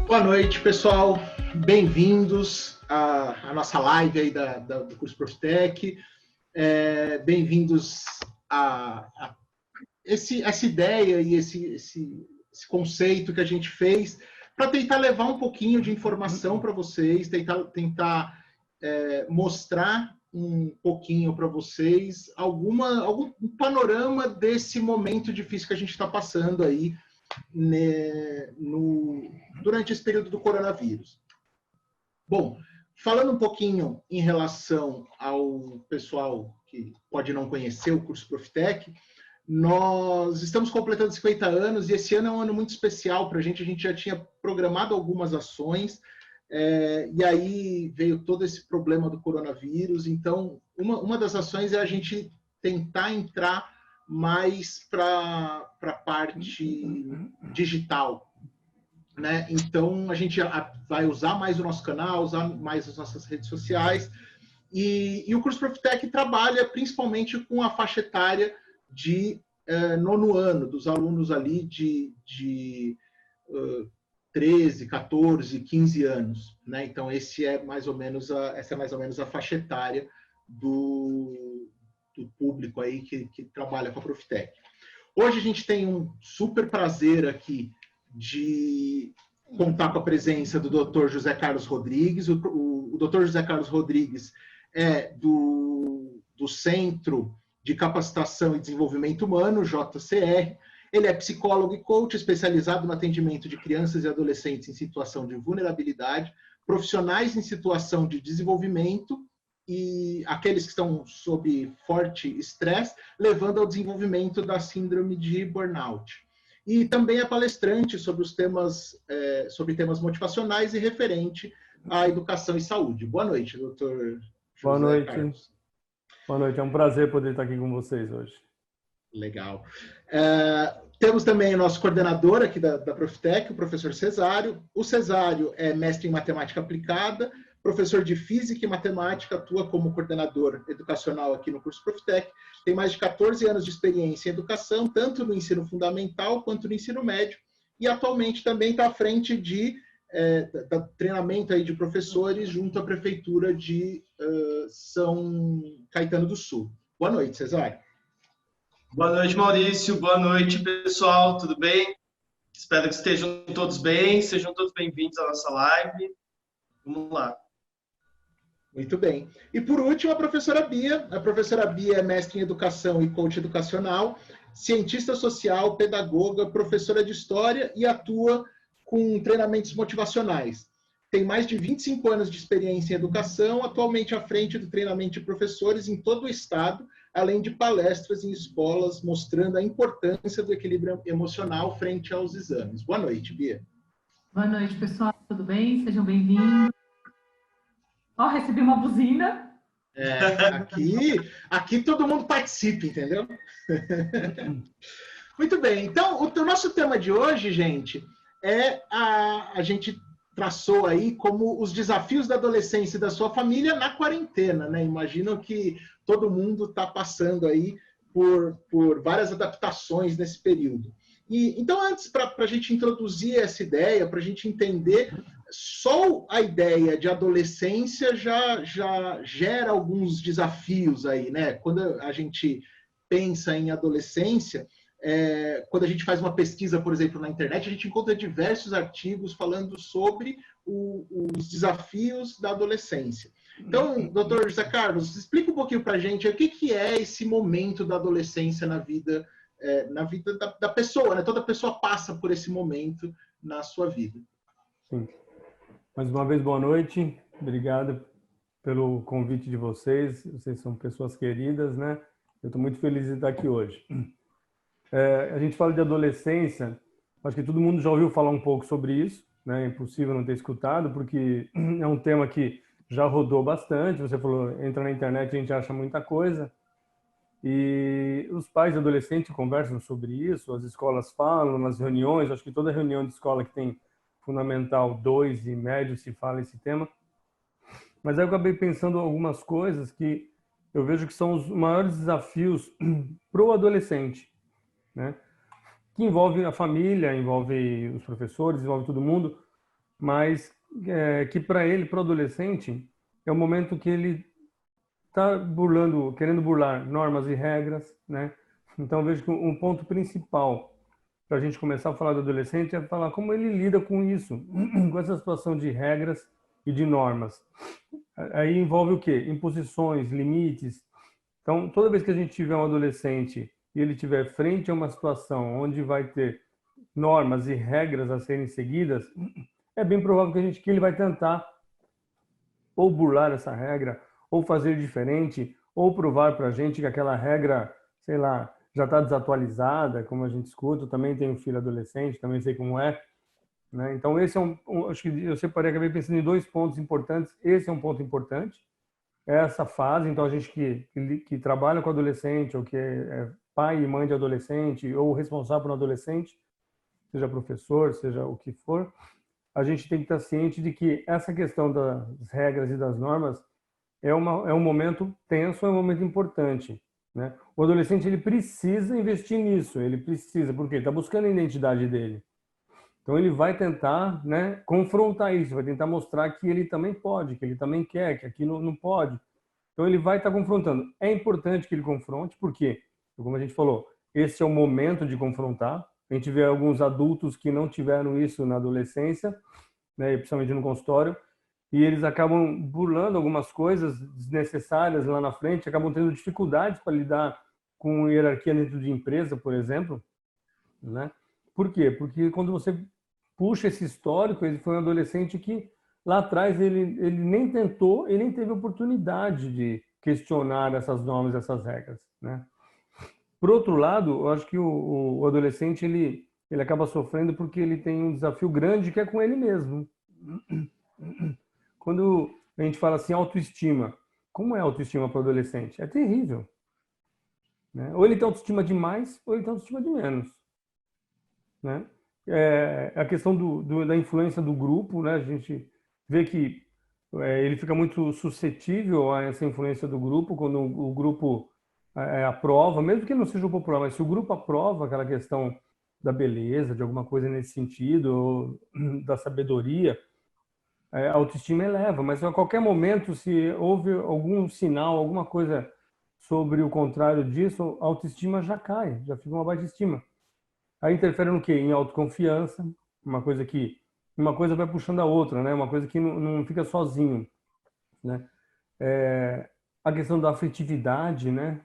Boa noite, pessoal. Bem-vindos à nossa live aí do curso Profitec. Bem-vindos a essa ideia e esse conceito que a gente fez para tentar levar um pouquinho de informação para vocês, tentar mostrar um pouquinho para vocês algum panorama desse momento difícil que a gente está passando aí durante esse período do coronavírus. Bom, falando um pouquinho em relação ao pessoal que pode não conhecer o curso Profitec, nós estamos completando 50 anos e esse ano é um ano muito especial para a gente já tinha programado algumas ações, e aí veio todo esse problema do coronavírus. Então, uma das ações é a gente tentar entrar mais para a parte digital, né? Então, a gente vai usar mais o nosso canal, usar mais as nossas redes sociais, e o curso Profitec trabalha principalmente com a faixa etária de nono ano, dos alunos ali de 13, 14, 15 anos, né? Então, essa é mais ou menos a faixa etária do público aí que trabalha com a Profitec. Hoje a gente tem um super prazer aqui de contar com a presença do Dr. José Carlos Rodrigues. O Dr. José Carlos Rodrigues é do Centro de Capacitação e Desenvolvimento Humano, JCR. Ele é psicólogo e coach especializado no atendimento de crianças e adolescentes em situação de vulnerabilidade, profissionais em situação de desenvolvimento e aqueles que estão sob forte estresse, levando ao desenvolvimento da síndrome de burnout. E também é palestrante sobre temas motivacionais e referente à educação e saúde. Boa noite, doutor José Boa noite. Carlos. Boa noite, é um prazer poder estar aqui com vocês hoje. Legal. Temos também o nosso coordenador aqui da Profitec, o professor Cesário. O Cesário é mestre em matemática aplicada, professor de física e matemática, atua como coordenador educacional aqui no curso Profitec, tem mais de 14 anos de experiência em educação, tanto no ensino fundamental quanto no ensino médio, e atualmente também está à frente de treinamento aí de professores junto à Prefeitura de São Caetano do Sul. Boa noite, Cesário. Boa noite, Maurício. Boa noite, pessoal. Tudo bem? Espero que estejam todos bem. Sejam todos bem-vindos à nossa live. Vamos lá. Muito bem. E por último, a professora Bia. A professora Bia é mestre em educação e coach educacional, cientista social, pedagoga, professora de história e atua com treinamentos motivacionais. Tem mais de 25 anos de experiência em educação, atualmente à frente do treinamento de professores em todo o estado, além de palestras em escolas mostrando a importância do equilíbrio emocional frente aos exames. Boa noite, Bia. Boa noite, pessoal. Tudo bem? Sejam bem-vindos. Recebi uma buzina. Aqui todo mundo participa, entendeu? Muito bem. Então, o nosso tema de hoje, gente, a gente traçou aí como os desafios da adolescência e da sua família na quarentena, né? Imagino que todo mundo está passando aí por várias adaptações nesse período. Então, antes, para a gente introduzir essa ideia, para a gente entender, só a ideia de adolescência já gera alguns desafios aí, né? Quando a gente pensa em adolescência, quando a gente faz uma pesquisa, por exemplo, na internet, a gente encontra diversos artigos falando sobre os desafios da adolescência. Então, doutor José Carlos, explica um pouquinho para a gente o que é esse momento da adolescência na vida da pessoa, né? Toda pessoa passa por esse momento na sua vida. Sim. Mais uma vez, boa noite. Obrigado pelo convite de vocês. Vocês são pessoas queridas, né? Eu estou muito feliz de estar aqui hoje. A gente fala de adolescência, acho que todo mundo já ouviu falar um pouco sobre isso, né? É impossível não ter escutado, porque é um tema que já rodou bastante. Você falou, entra na internet, a gente acha muita coisa. E os pais de adolescentes conversam sobre isso, as escolas falam, nas reuniões, acho que toda reunião de escola que tem Fundamental 2 e médio se fala esse tema. Mas aí eu acabei pensando algumas coisas que eu vejo que são os maiores desafios para o adolescente, né? Que envolve a família, envolve os professores, envolve todo mundo. mas que para ele, para o adolescente, é o momento que ele está querendo burlar normas e regras, né? Então, vejo que um ponto principal para a gente começar a falar do adolescente é falar como ele lida com isso, com essa situação de regras e de normas. Aí envolve o quê? Imposições, limites. Então, toda vez que a gente tiver um adolescente e ele estiver frente a uma situação onde vai ter normas e regras a serem seguidas, é bem provável que ele vai tentar ou burlar essa regra, ou fazer diferente, ou provar para a gente que aquela regra, sei lá, já está desatualizada, como a gente escuta. Eu também tenho filho adolescente, também sei como é, né? Então, esse é acho que eu separei, acabei pensando em 2 pontos importantes. Esse é um ponto importante, é essa fase. Então, a gente que trabalha com adolescente, ou que é pai e mãe de adolescente, ou responsável por um adolescente, seja professor, seja o que for, a gente tem que estar ciente de que essa questão das regras e das normas é um momento tenso, é um momento importante, né? O adolescente, ele precisa investir nisso, ele precisa, porque ele está buscando a identidade dele. Então, ele vai tentar, né, confrontar isso, vai tentar mostrar que ele também pode, que ele também quer, que aqui não pode. Então, ele vai estar confrontando. É importante que ele confronte, porque, como a gente falou, esse é o momento de confrontar. A gente vê alguns adultos que não tiveram isso na adolescência, né, principalmente no consultório, e eles acabam burlando algumas coisas desnecessárias lá na frente, acabam tendo dificuldades para lidar com hierarquia dentro de empresa, por exemplo, né? Por quê? Porque quando você puxa esse histórico, ele foi um adolescente que lá atrás ele nem tentou, ele nem teve oportunidade de questionar essas normas, essas regras, né? Por outro lado, eu acho que o adolescente ele acaba sofrendo porque ele tem um desafio grande que é com ele mesmo. Quando a gente fala assim, autoestima, como é autoestima para o adolescente? É terrível, né? Ou ele tem autoestima demais, ou ele tem autoestima de menos, né? A questão da influência do grupo, né? A gente vê que ele fica muito suscetível a essa influência do grupo, quando o grupo aprova, mesmo que ele não seja popular, mas se o grupo aprova aquela questão da beleza, de alguma coisa nesse sentido, ou da sabedoria, a autoestima eleva. Mas a qualquer momento, se houve algum sinal, alguma coisa sobre o contrário disso, a autoestima já cai, já fica uma baixa estima. Aí interfere no quê? Em autoconfiança, uma coisa vai puxando a outra, né? Uma coisa que não fica sozinho, né? A questão da afetividade, né?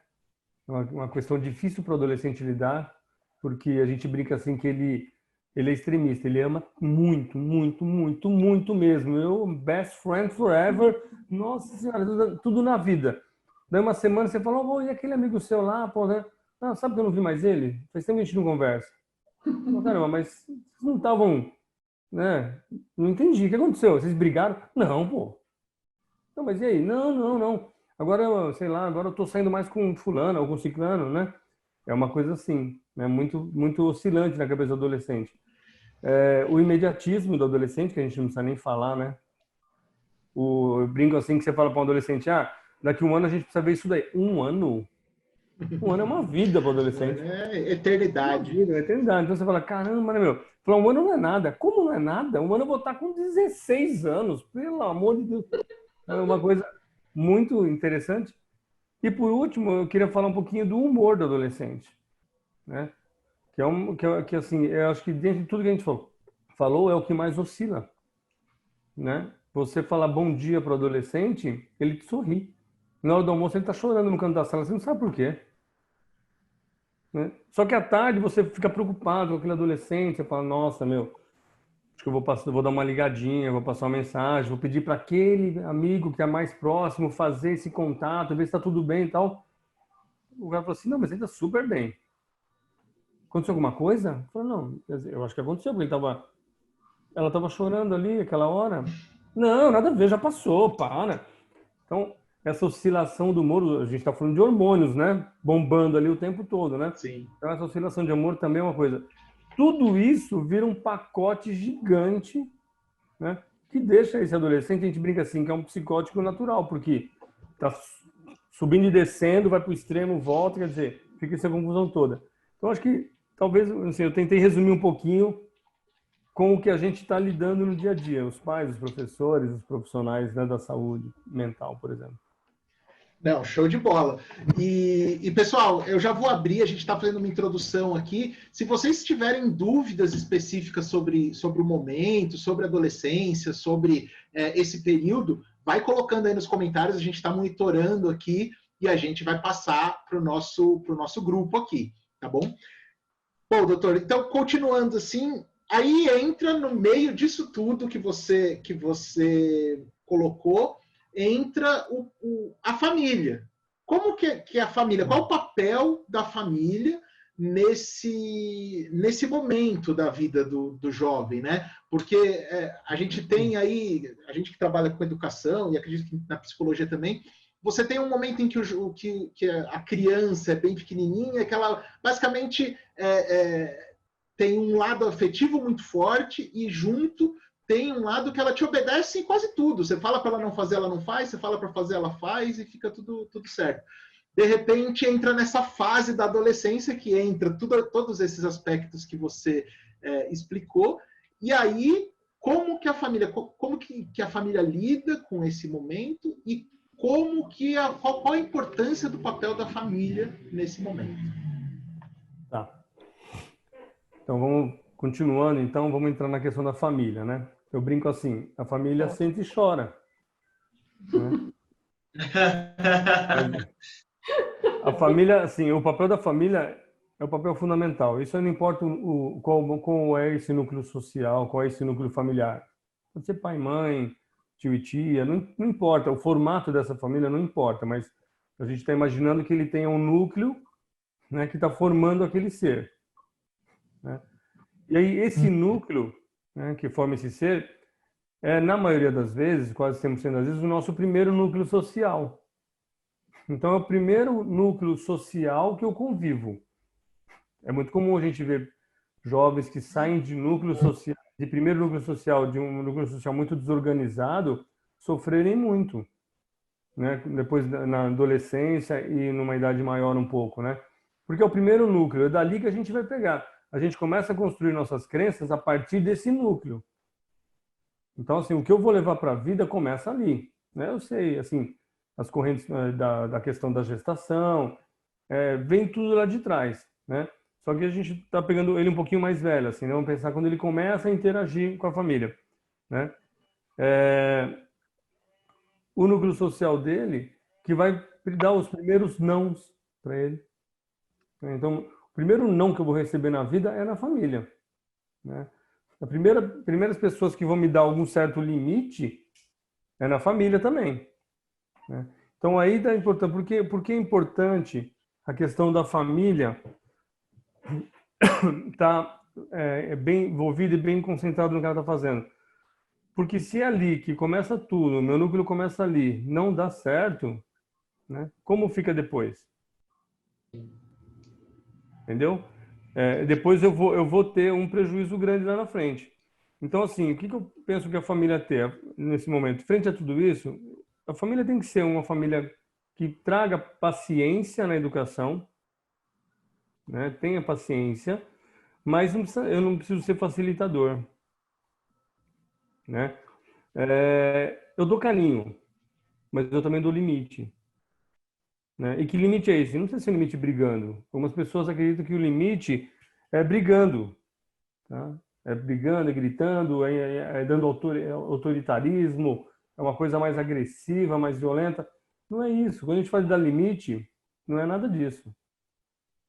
Uma questão difícil para o adolescente lidar, porque a gente brinca assim que ele é extremista, ele ama muito, muito, muito, muito mesmo. Best friend forever, nossa senhora, tudo na vida. Daí uma semana você fala, oh, e aquele amigo seu lá, pô, né? Não, sabe que eu não vi mais ele? Faz tempo que a gente não conversa. Não, caramba, mas vocês não estavam, né? Não entendi, o que aconteceu? Vocês brigaram? Não, pô. Não, mas e aí? Não. Agora, sei lá, agora eu tô saindo mais com fulano ou com ciclano, né? É uma coisa assim, né? Muito, muito oscilante na cabeça do adolescente. O imediatismo do adolescente, que a gente não precisa nem falar, né? Eu brinco assim que você fala para um adolescente, daqui 1 ano a gente precisa ver isso daí. 1 ano? 1 ano é uma vida para o adolescente. É eternidade. É eternidade. Então você fala, caramba, né, meu? Falar 1 ano não é nada. Como não é nada? 1 ano eu vou estar com 16 anos. Pelo amor de Deus. É uma coisa muito interessante. E por último, eu queria falar um pouquinho do humor do adolescente, né? Que assim, eu acho que dentro de tudo que a gente falou é o que mais oscila, né? Você falar bom dia para o adolescente, ele te sorri. Na hora do almoço ele está chorando no canto da sala, você não sabe por quê, né? Só que à tarde você fica preocupado com aquele adolescente, você fala, nossa, meu, acho que eu vou dar uma ligadinha, vou passar uma mensagem, vou pedir para aquele amigo que é mais próximo fazer esse contato, ver se está tudo bem e tal. O cara falou assim, não, mas ele está super bem. Aconteceu alguma coisa? Eu falei, não, eu acho que aconteceu, porque ela estava chorando ali aquela hora. Não, nada a ver, já passou, para. Então, essa oscilação do humor, a gente está falando de hormônios, né? Bombando ali o tempo todo, né? Sim. Então, essa oscilação de humor também é uma coisa. Tudo isso vira um pacote gigante, né? Que deixa esse adolescente, a gente brinca assim, que é um psicótico natural, porque tá subindo e descendo, vai para o extremo, volta, quer dizer, fica essa confusão toda. Então, acho que, talvez, assim, eu tentei resumir um pouquinho com o que a gente está lidando no dia a dia, os pais, os professores, os profissionais, né, da saúde mental, por exemplo. Não, show de bola. Pessoal, eu já vou abrir, a gente está fazendo uma introdução aqui. Se vocês tiverem dúvidas específicas sobre o momento, sobre a adolescência, sobre esse período, vai colocando aí nos comentários, a gente está monitorando aqui e a gente vai passar para o nosso grupo aqui, tá bom? Bom, doutor, então, continuando assim, aí entra no meio disso tudo que você colocou, entra a família. Como que a família, qual o papel da família nesse momento da vida do jovem, né? Porque a gente tem aí, a gente que trabalha com educação e acredito que na psicologia também, você tem um momento em que a criança é bem pequenininha, que ela basicamente tem um lado afetivo muito forte e junto tem um lado que ela te obedece em quase tudo. Você fala para ela não fazer, ela não faz. Você fala para fazer, ela faz e fica tudo certo. De repente, entra nessa fase da adolescência que entra todos esses aspectos que você explicou. E aí, como que a família lida com esse momento e qual a importância do papel da família nesse momento? Tá. Então, continuando, então, vamos entrar na questão da família, né? Eu brinco assim, a família sente e chora. Né? A família, assim, o papel da família é o papel fundamental. Isso não importa qual é esse núcleo social, qual é esse núcleo familiar. Pode ser pai, mãe, tio e tia, não importa. O formato dessa família não importa, mas a gente está imaginando que ele tenha um núcleo, né, que está formando aquele ser. Né? E aí esse núcleo, né, que forma esse ser, na maioria das vezes, quase 100% das vezes, o nosso primeiro núcleo social. Então é o primeiro núcleo social que eu convivo. É muito comum a gente ver jovens que saem de núcleo social, de primeiro núcleo social, de um núcleo social muito desorganizado, sofrerem muito, né? Depois na adolescência e numa idade maior um pouco, né? Porque é o primeiro núcleo, é dali que a gente vai pegar. A gente começa a construir nossas crenças a partir desse núcleo. Então, assim, o que eu vou levar para a vida começa ali, né? Eu sei, assim, as correntes da questão da gestação, vem tudo lá de trás, né? Só que a gente está pegando ele um pouquinho mais velho, assim, né? Vamos pensar quando ele começa a interagir com a família, né? O núcleo social dele que vai dar os primeiros nãos para ele. Então, o primeiro não que eu vou receber na vida é na família, né? As primeiras pessoas que vão me dar algum certo limite é na família também, né? Então, aí está importante. Por que é importante a questão da família estar bem envolvida e bem concentrado no que ela está fazendo? Porque se é ali que começa tudo, meu núcleo começa ali, não dá certo, né? Como fica depois? Entendeu? Depois eu vou ter um prejuízo grande lá na frente. Então, assim, o que eu penso que a família tem nesse momento? Frente a tudo isso, a família tem que ser uma família que traga paciência na educação, né? Tenha paciência, mas eu não preciso ser facilitador, né? Eu dou carinho, mas eu também dou limite, né? E que limite é esse? Não precisa ser um limite brigando. Algumas pessoas acreditam que o limite é brigando, tá? É brigando, é gritando, dando autoritarismo, é uma coisa mais agressiva, mais violenta. Não é isso. Quando a gente fala de dar limite, não é nada disso.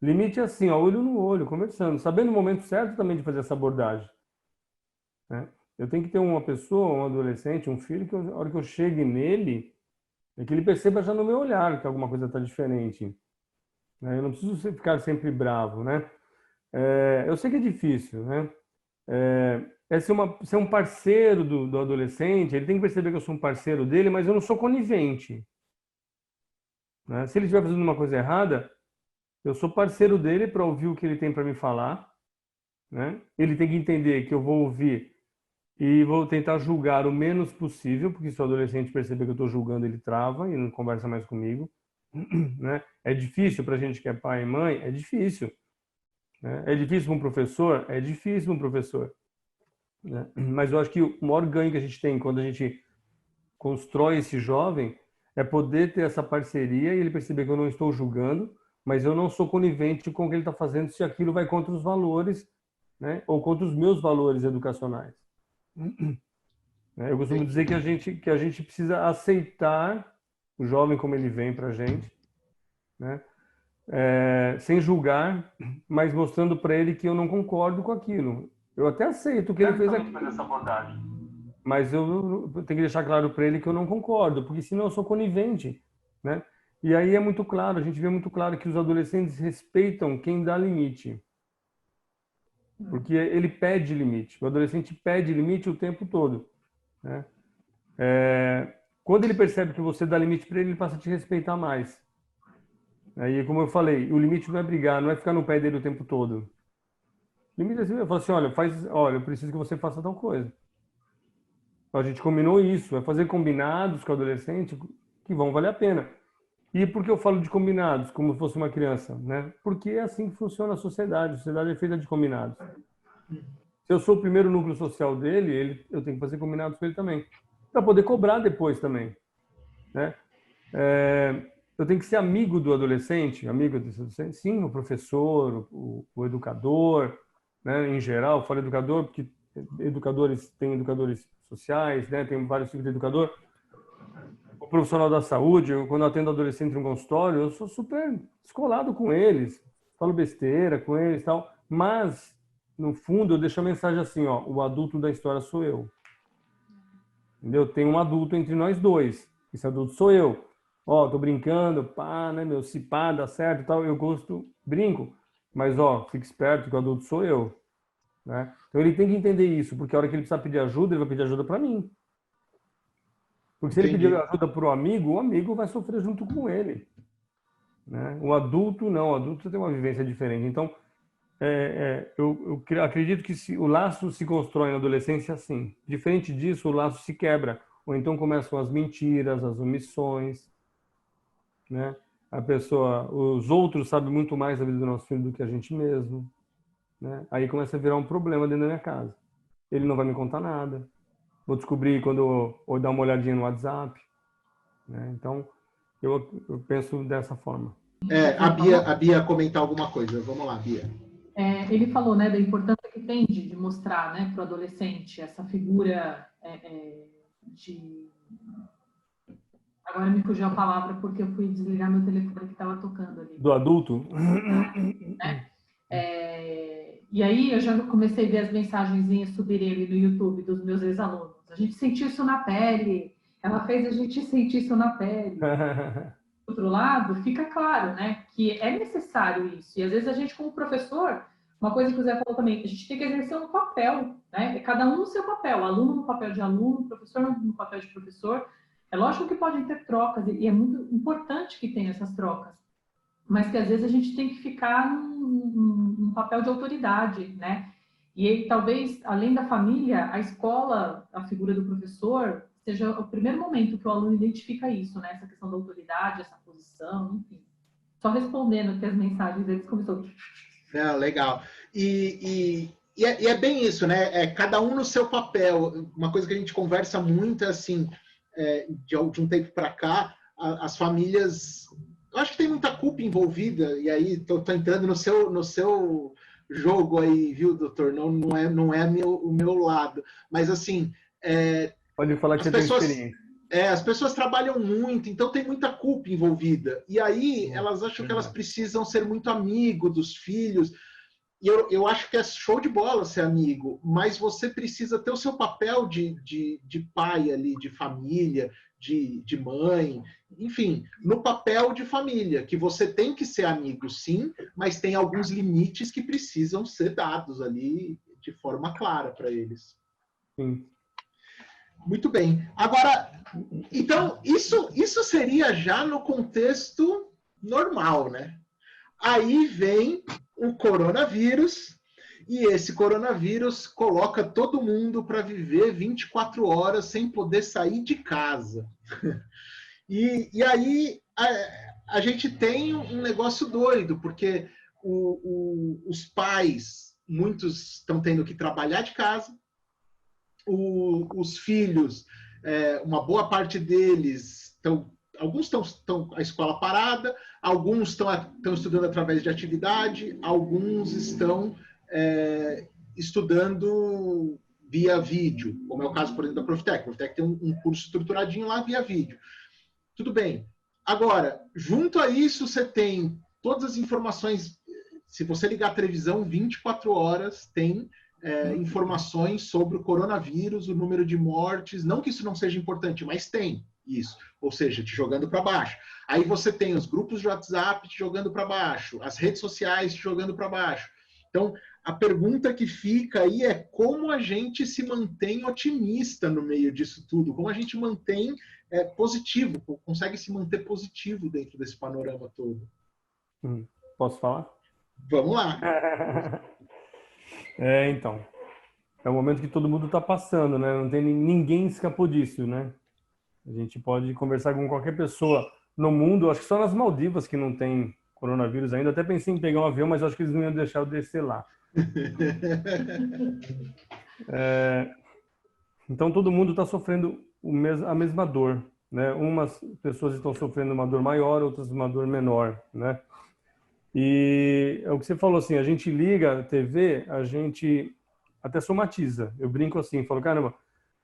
Limite é assim, ó, olho no olho, conversando, sabendo o momento certo também de fazer essa abordagem, né? Eu tenho que ter uma pessoa, um adolescente, um filho, que a hora que eu chegue nele, é que ele perceba já no meu olhar que alguma coisa está diferente, né? Eu não preciso ficar sempre bravo, né? Eu sei que é difícil, né? Ser um parceiro do adolescente, ele tem que perceber que eu sou um parceiro dele, mas eu não sou conivente, né? Se ele estiver fazendo uma coisa errada, eu sou parceiro dele para ouvir o que ele tem para me falar, né? Ele tem que entender que eu vou ouvir e vou tentar julgar o menos possível, porque se o adolescente perceber que eu estou julgando, ele trava e não conversa mais comigo, né? É difícil para a gente que é pai e mãe, é difícil, né? É difícil para um professor, é difícil para um professor, né? Mas eu acho que o maior ganho que a gente tem quando a gente constrói esse jovem é poder ter essa parceria e ele perceber que eu não estou julgando, mas eu não sou conivente com o que ele está fazendo se aquilo vai contra os valores, né? Ou contra os meus valores educacionais. Eu costumo dizer que a gente precisa aceitar o jovem como ele vem para a gente, né? Sem julgar, mas mostrando para ele que eu não concordo com aquilo. Eu até aceito o que ele fez aqui nessa abordagem, mas eu tenho que deixar claro para ele que eu não concordo, porque senão eu sou conivente, né? E aí é muito claro, a gente vê muito claro que os adolescentes respeitam quem dá limite, porque ele pede limite. O adolescente pede limite o tempo todo, né? Quando ele percebe que você dá limite para ele, ele passa a te respeitar mais. Aí, como eu falei, o limite não é brigar, não é ficar no pé dele o tempo todo. O limite é assim, eu falo assim, olha, eu preciso que você faça tal coisa. A gente combinou isso, é fazer combinados com o adolescente que vão valer a pena. E por que eu falo de combinados, como se fosse uma criança, né? Porque é assim que funciona a sociedade é feita de combinados. Se eu sou o primeiro núcleo social dele, eu tenho que fazer combinados com ele também, para poder cobrar depois também, né? Eu tenho que ser amigo do adolescente, sim, o professor, o educador, né? Em geral, eu falo educador porque tem educadores sociais, né? Tem vários tipos de educador. O profissional da saúde, quando eu atendo adolescente no consultório, eu sou super descolado com eles, falo besteira com eles e tal, mas, no fundo, eu deixo a mensagem assim, ó, o adulto da história sou eu. Entendeu? Tem um adulto entre nós dois, esse adulto sou eu. Ó, tô brincando, pá, né, meu, se pá, dá certo e tal, eu brinco, mas, ó, fique esperto que o adulto sou eu, né? Então ele tem que entender isso, porque a hora que ele precisar pedir ajuda, ele vai pedir ajuda para mim. Porque se ele pedir ajuda para o amigo vai sofrer junto com ele, né? O adulto não, o adulto tem uma vivência diferente. Então, eu acredito que o laço se constrói na adolescência assim. Diferente disso, o laço se quebra. Ou então começam as mentiras, as omissões, né? Os outros sabem muito mais da vida do nosso filho do que a gente mesmo, né? Aí começa a virar um problema dentro da minha casa. Ele não vai me contar nada. Vou descobrir quando eu dar uma olhadinha no WhatsApp, né? Então, eu penso dessa forma. A Bia comentar alguma coisa. Vamos lá, Bia. Ele falou, né, da importância que tem de mostrar, né, para o adolescente essa figura de... Agora me fugiu a palavra porque eu fui desligar meu telefone que estava tocando ali. Do adulto? Né? E aí eu já comecei a ver as mensagenzinhas subirem ali no YouTube dos meus ex-alunos. A gente sentiu isso na pele, ela fez a gente sentir isso na pele. Do outro lado, fica claro, né, que é necessário isso. E às vezes a gente, como professor, uma coisa que o Zé falou também, a gente tem que exercer um papel, né? Cada um no seu papel, aluno no papel de aluno, professor no papel de professor. É lógico que podem ter trocas, e é muito importante que tenha essas trocas, mas que às vezes a gente tem que ficar num papel de autoridade, né? E aí, talvez, além da família, a escola, a figura do professor, seja o primeiro momento que o aluno identifica isso, né? Essa questão da autoridade, essa posição, enfim. Só respondendo aqui as mensagens, eles começou... Legal. E é bem isso, né? Cada um no seu papel. Uma coisa que a gente conversa muito, assim, de um tempo para cá, as famílias... Eu acho que tem muita culpa envolvida, e aí tô entrando no seu jogo aí, viu, doutor? Não é o meu lado. Mas, assim... Pode falar que você tem experiência. As pessoas trabalham muito, então tem muita culpa envolvida. E aí elas acham que elas precisam ser muito amigo dos filhos. E eu acho que é show de bola ser amigo, mas você precisa ter o seu papel de pai ali, de família, de mãe, enfim, no papel de família, que você tem que ser amigo, sim, mas tem alguns limites que precisam ser dados ali de forma clara para eles. Sim. Muito bem. Agora, então, isso seria já no contexto normal, né? Aí vem o coronavírus, e esse coronavírus coloca todo mundo para viver 24 horas sem poder sair de casa. E aí a gente tem um negócio doido, porque os pais, muitos estão tendo que trabalhar de casa, os filhos, uma boa parte deles alguns estão a escola parada, alguns estão estudando através de atividade, alguns estão estudando via vídeo, como é o caso, por exemplo, da Profitec. A Profitec tem um curso estruturadinho lá via vídeo. Tudo bem. Agora, junto a isso, você tem todas as informações. Se você ligar a televisão, 24 horas tem informações sobre o coronavírus, o número de mortes. Não que isso não seja importante, mas tem isso. Ou seja, te jogando para baixo. Aí você tem os grupos de WhatsApp te jogando para baixo, as redes sociais te jogando para baixo. Então, a pergunta que fica aí é como a gente se mantém otimista no meio disso tudo, como a gente mantém positivo, consegue se manter positivo dentro desse panorama todo. Posso falar? Vamos lá. Então, é o momento que todo mundo está passando, né? Não tem ninguém escapou disso, né? A gente pode conversar com qualquer pessoa no mundo, acho que só nas Maldivas que não tem coronavírus ainda. Até pensei em pegar um avião, mas acho que eles não iam deixar eu descer lá. Então todo mundo está sofrendo a mesma dor, né? Umas pessoas estão sofrendo uma dor maior, outras uma dor menor, né? E é o que você falou, assim, a gente liga a TV, a gente até somatiza. Eu brinco assim, falo, caramba,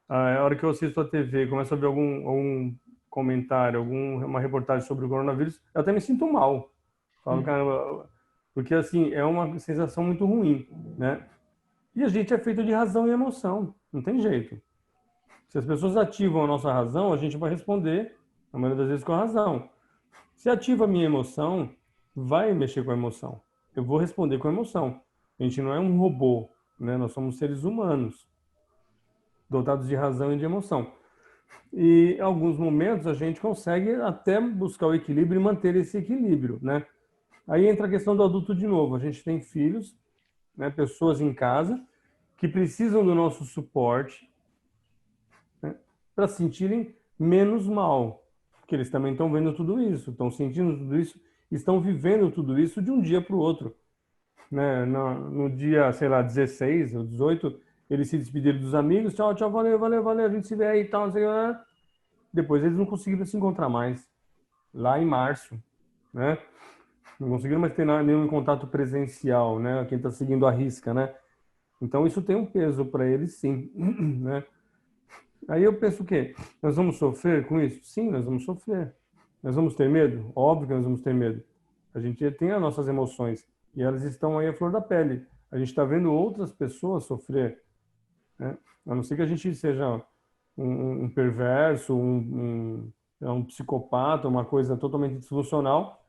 a hora que eu assisto a TV, começo a ver algum comentário, uma reportagem sobre o coronavírus, eu até me sinto mal. Falo, caramba, porque assim, é uma sensação muito ruim, né? E a gente é feito de razão e emoção, não tem jeito. Se as pessoas ativam a nossa razão, a gente vai responder, na maioria das vezes, com a razão. Se ativa a minha emoção, vai mexer com a emoção. Eu vou responder com a emoção. A gente não é um robô, né? Nós somos seres humanos, dotados de razão e de emoção. E em alguns momentos a gente consegue até buscar o equilíbrio e manter esse equilíbrio, né? Aí entra a questão do adulto de novo. A gente tem filhos, né, pessoas em casa que precisam do nosso suporte, né, para se sentirem menos mal, porque eles também estão vendo tudo isso, estão sentindo tudo isso, estão vivendo tudo isso de um dia para o outro, né? No dia, sei lá, 16 ou 18, eles se despediram dos amigos, tchau, tchau, valeu, valeu, valeu, a gente se vê aí e tal, não sei o que. Depois eles não conseguiram se encontrar mais, lá em março, né? Não conseguiram mais ter nenhum contato presencial, né? Quem está seguindo a risca, né? Então isso tem um peso para eles, sim, né? Aí eu penso o quê? Nós vamos sofrer com isso? Sim, nós vamos sofrer. Nós vamos ter medo? Óbvio que nós vamos ter medo. A gente tem as nossas emoções e elas estão aí à flor da pele. A gente está vendo outras pessoas sofrer, né? A não ser que a gente seja um perverso, um psicopata, uma coisa totalmente disfuncional.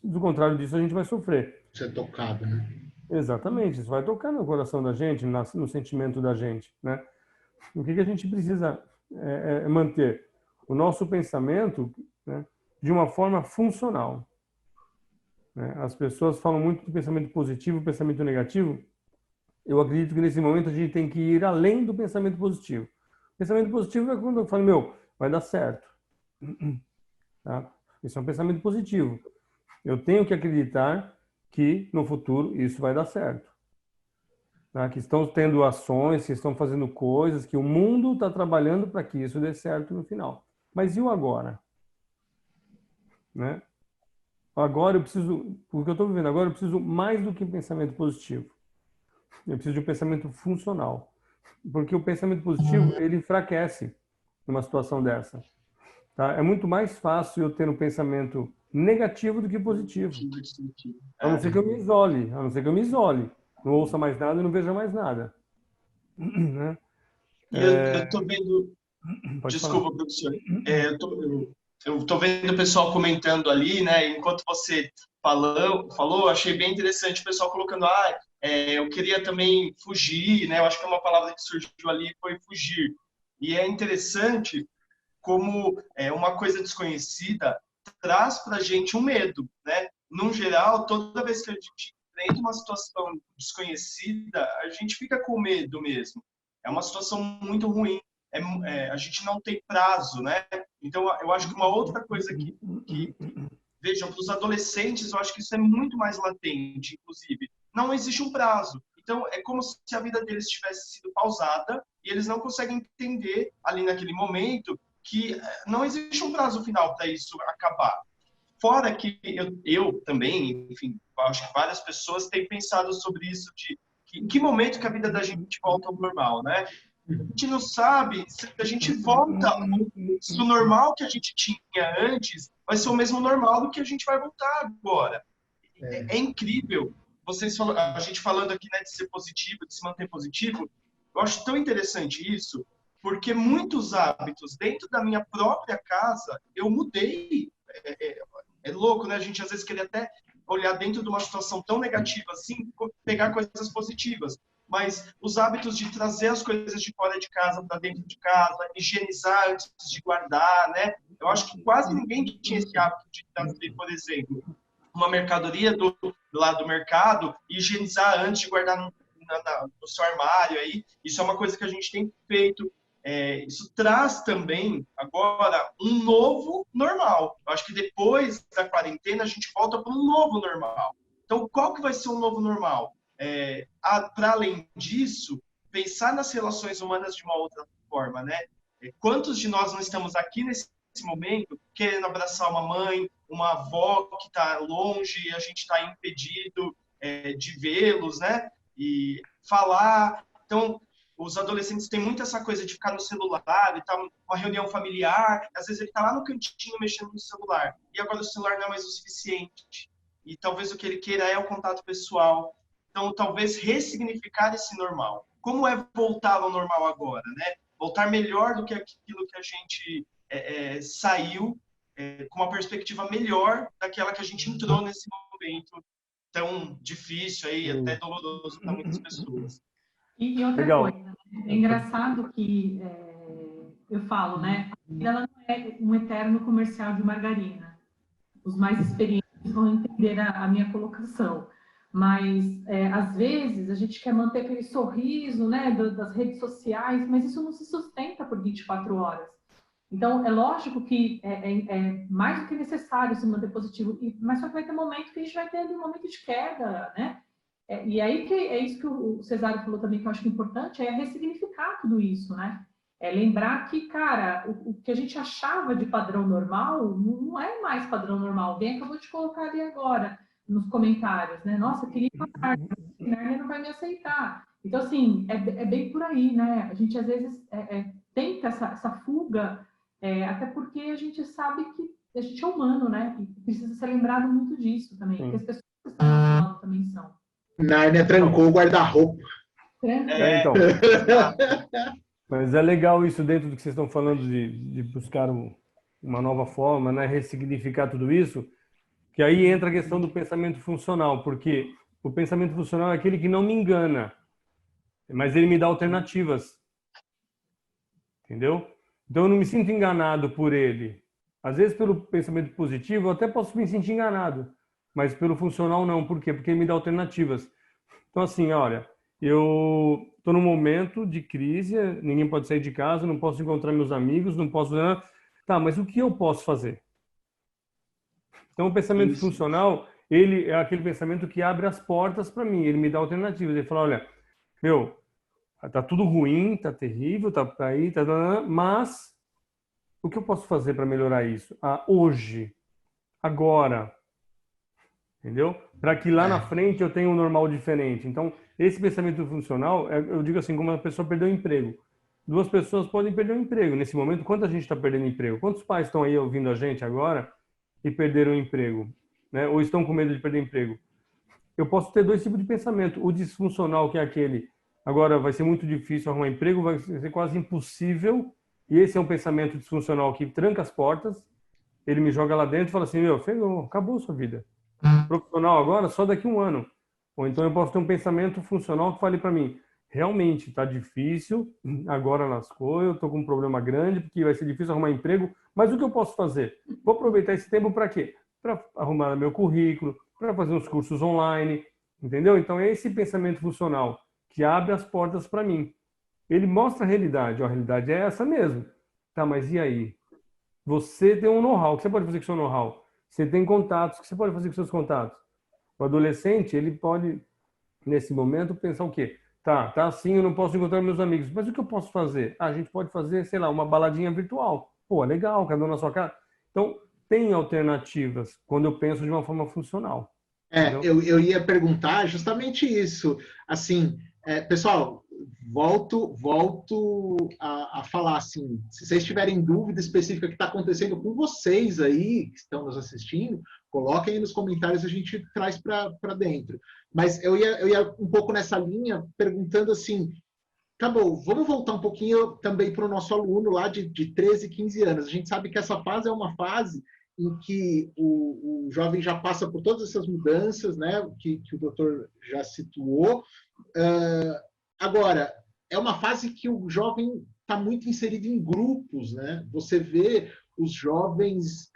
Do contrário disso, a gente vai sofrer. Ser tocado, né? Exatamente. Isso vai tocar no coração da gente, no sentimento da gente, né? O que a gente precisa manter? O nosso pensamento, né, de uma forma funcional. Né? As pessoas falam muito do pensamento positivo, pensamento negativo. Eu acredito que nesse momento a gente tem que ir além do pensamento positivo. O pensamento positivo é quando eu falo, vai dar certo. Tá? Isso é um pensamento positivo. Eu tenho que acreditar que no futuro isso vai dar certo. Tá? Que estão tendo ações, que estão fazendo coisas, que o mundo está trabalhando para que isso dê certo no final. Mas e o agora? Né? Agora eu preciso, o que eu estou vivendo agora, eu preciso mais do que um pensamento positivo. Eu preciso de um pensamento funcional. Porque o pensamento positivo, ele enfraquece numa situação dessa. Tá? É muito mais fácil eu ter um pensamento negativo do que positivo. A não ser que eu me isole. Não ouça mais nada e não veja mais nada. Né? Eu estou vendo... Desculpa, professor. Eu estou vendo o pessoal comentando ali, né? Enquanto você falou, achei bem interessante o pessoal colocando, eu queria também fugir, né? Eu acho que uma palavra que surgiu ali foi fugir. E é interessante como uma coisa desconhecida traz para a gente um medo, né? No geral, toda vez que a gente enfrenta uma situação desconhecida, a gente fica com medo mesmo. É uma situação muito ruim. A gente não tem prazo, né? Então, eu acho que uma outra coisa que vejam, para os adolescentes, eu acho que isso é muito mais latente, inclusive. Não existe um prazo. Então, é como se a vida deles tivesse sido pausada e e eles não conseguem entender ali naquele momento que não existe um prazo final para isso acabar. Fora que eu também, enfim, acho que várias pessoas têm pensado sobre isso, em que momento que a vida da gente volta ao normal, né? A gente não sabe se a gente volta, se o normal que a gente tinha antes vai ser o mesmo normal do que a gente vai voltar agora. É incrível. A gente falando aqui, né, de ser positivo, de se manter positivo, eu acho tão interessante isso, porque muitos hábitos dentro da minha própria casa eu mudei. É louco, né? A gente às vezes queria até olhar dentro de uma situação tão negativa assim, pegar coisas positivas. Mas os hábitos de trazer as coisas de fora de casa para dentro de casa, higienizar antes de guardar, né? Eu acho que quase ninguém tinha esse hábito de trazer, por exemplo, uma mercadoria lá do mercado e higienizar antes de guardar no seu armário. Aí. Isso é uma coisa que a gente tem feito. Isso traz também, agora, um novo normal. Eu acho que depois da quarentena, a gente volta para um novo normal. Então, qual que vai ser o novo normal? Para além disso, pensar nas relações humanas de uma outra forma, né? Quantos de nós não estamos aqui nesse momento querendo abraçar uma mãe, uma avó que está longe e a gente está impedido de vê-los, né? E falar. Então, os adolescentes têm muito essa coisa de ficar no celular, e tá uma reunião familiar, às vezes ele está lá no cantinho mexendo no celular, e agora o celular não é mais o suficiente. E talvez o que ele queira é o contato pessoal. Então, talvez ressignificar esse normal. Como é voltar ao normal agora, né? Voltar melhor do que aquilo que a gente saiu, com uma perspectiva melhor daquela que a gente entrou nesse momento tão difícil aí, até doloroso para muitas pessoas. E outra coisa, né? É engraçado que eu falo, né? A vida ela não é um eterno comercial de margarina. Os mais experientes vão entender a minha colocação. Mas, às vezes, a gente quer manter aquele sorriso, né, das redes sociais, mas isso não se sustenta por 24 horas. Então, é lógico que é mais do que necessário se manter positivo, mas só que vai ter momento que a gente vai ter um momento de queda, né? E aí que é isso que o Cesário falou também, que eu acho que é importante, é ressignificar tudo isso, né? Lembrar que, cara, o que a gente achava de padrão normal não é mais padrão normal. Alguém acabou de colocar ali agora nos comentários, né? Nossa, eu queria falar, a Narnia não vai me aceitar. Então, assim, é bem por aí, né? A gente, às vezes, tenta essa fuga, até porque a gente sabe que a gente é humano, né? E precisa ser lembrado muito disso também, porque as pessoas que estão ao lado também são. Narnia trancou o guarda-roupa. Então. Mas é legal isso dentro do que vocês estão falando de buscar uma nova forma, né? Ressignificar tudo isso, que aí entra a questão do pensamento funcional, porque o pensamento funcional é aquele que não me engana, mas ele me dá alternativas. Entendeu? Então eu não me sinto enganado por ele. Às vezes pelo pensamento positivo eu até posso me sentir enganado, mas pelo funcional não. Por quê? Porque ele me dá alternativas. Então assim, olha, eu estou num momento de crise, ninguém pode sair de casa, não posso encontrar meus amigos, não posso... Tá, mas o que eu posso fazer? Então o pensamento funcional, ele é aquele pensamento que abre as portas para mim, ele me dá alternativas. Ele fala, olha, meu, tá tudo ruim, tá terrível, tá aí, mas o que eu posso fazer para melhorar isso? Hoje, agora, entendeu? Para que lá na frente eu tenha um normal diferente. Então, esse pensamento funcional, eu digo assim, como uma pessoa perdeu o emprego. Duas pessoas podem perder o emprego. Nesse momento, quanta gente está perdendo emprego? Quantos pais estão aí ouvindo a gente agora e perderam o emprego? Né? Ou estão com medo de perder o emprego? Eu posso ter dois tipos de pensamento. O disfuncional, que é aquele, agora vai ser muito difícil arrumar emprego, vai ser quase impossível. E esse é um pensamento disfuncional que tranca as portas. Ele me joga lá dentro e fala assim, meu, ferrou, acabou a sua vida. Profissional agora, só daqui a um ano. Ou então eu posso ter um pensamento funcional que fale para mim, realmente está difícil, agora lascou, eu estou com um problema grande, porque vai ser difícil arrumar emprego, mas o que eu posso fazer? Vou aproveitar esse tempo para quê? Para arrumar meu currículo, para fazer uns cursos online, entendeu? Então é esse pensamento funcional que abre as portas para mim. Ele mostra a realidade, a realidade é essa mesmo. Tá, mas e aí? Você tem um know-how, o que você pode fazer com o seu know-how? Você tem contatos, o que você pode fazer com seus contatos? O adolescente, ele pode, nesse momento, pensar o quê? tá assim, eu não posso encontrar meus amigos. Mas o que eu posso fazer? A gente pode fazer, sei lá, uma baladinha virtual. Pô, legal, cada um na sua casa. Então, tem alternativas quando eu penso de uma forma funcional. Eu ia perguntar justamente isso. Assim, pessoal, volto a falar assim, se vocês tiverem dúvida específica que está acontecendo com vocês aí, que estão nos assistindo, coloquem aí nos comentários, a gente traz para dentro. Mas eu ia um pouco nessa linha, perguntando assim, tá bom, vamos voltar um pouquinho também para o nosso aluno lá de 13, 15 anos. A gente sabe que essa fase é uma fase em que o jovem já passa por todas essas mudanças, né, que o doutor já situou. Agora, é uma fase que o jovem está muito inserido em grupos, né? Você vê os jovens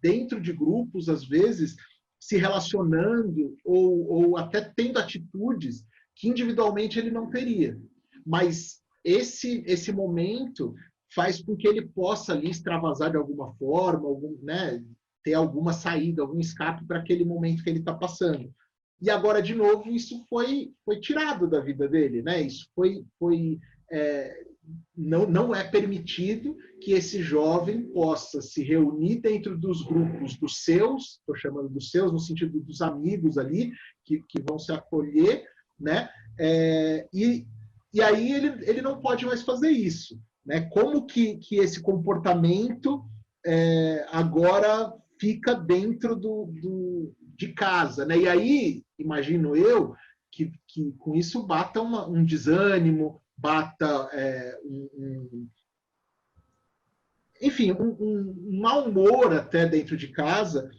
dentro de grupos, às vezes, se relacionando ou até tendo atitudes que individualmente ele não teria. Mas esse momento faz com que ele possa ali extravasar de alguma forma, né, ter alguma saída, algum escape para aquele momento que ele está passando. E agora, de novo, isso foi tirado da vida dele, né? Isso não é permitido que esse jovem possa se reunir dentro dos grupos dos seus, estou chamando dos seus no sentido dos amigos ali, que vão se acolher, né? E aí ele não pode mais fazer isso. Né? Como que esse comportamento agora fica dentro de casa? Né? E aí, imagino eu, que com isso bata um desânimo, bata enfim, um mau humor até dentro de casa.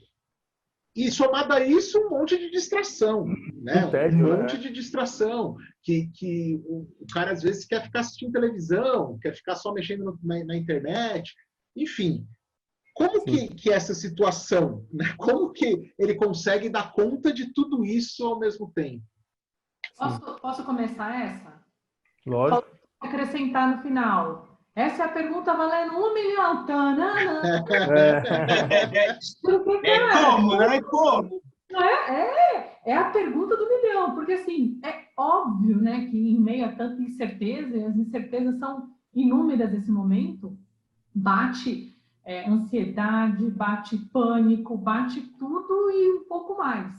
E somado a isso, um monte de distração, né? Um monte de distração, que o cara às vezes quer ficar assistindo televisão, quer ficar só mexendo na internet, enfim. Como que essa situação, né? Como que ele consegue dar conta de tudo isso ao mesmo tempo? Posso começar essa? Lógico. Posso acrescentar no final. Essa é a pergunta valendo 1 milhão. Como, né? Como? É a pergunta do milhão, porque assim, é óbvio, né, que em meio a tanta incerteza, e as incertezas são inúmeras nesse momento, bate ansiedade, bate pânico, bate tudo e um pouco mais.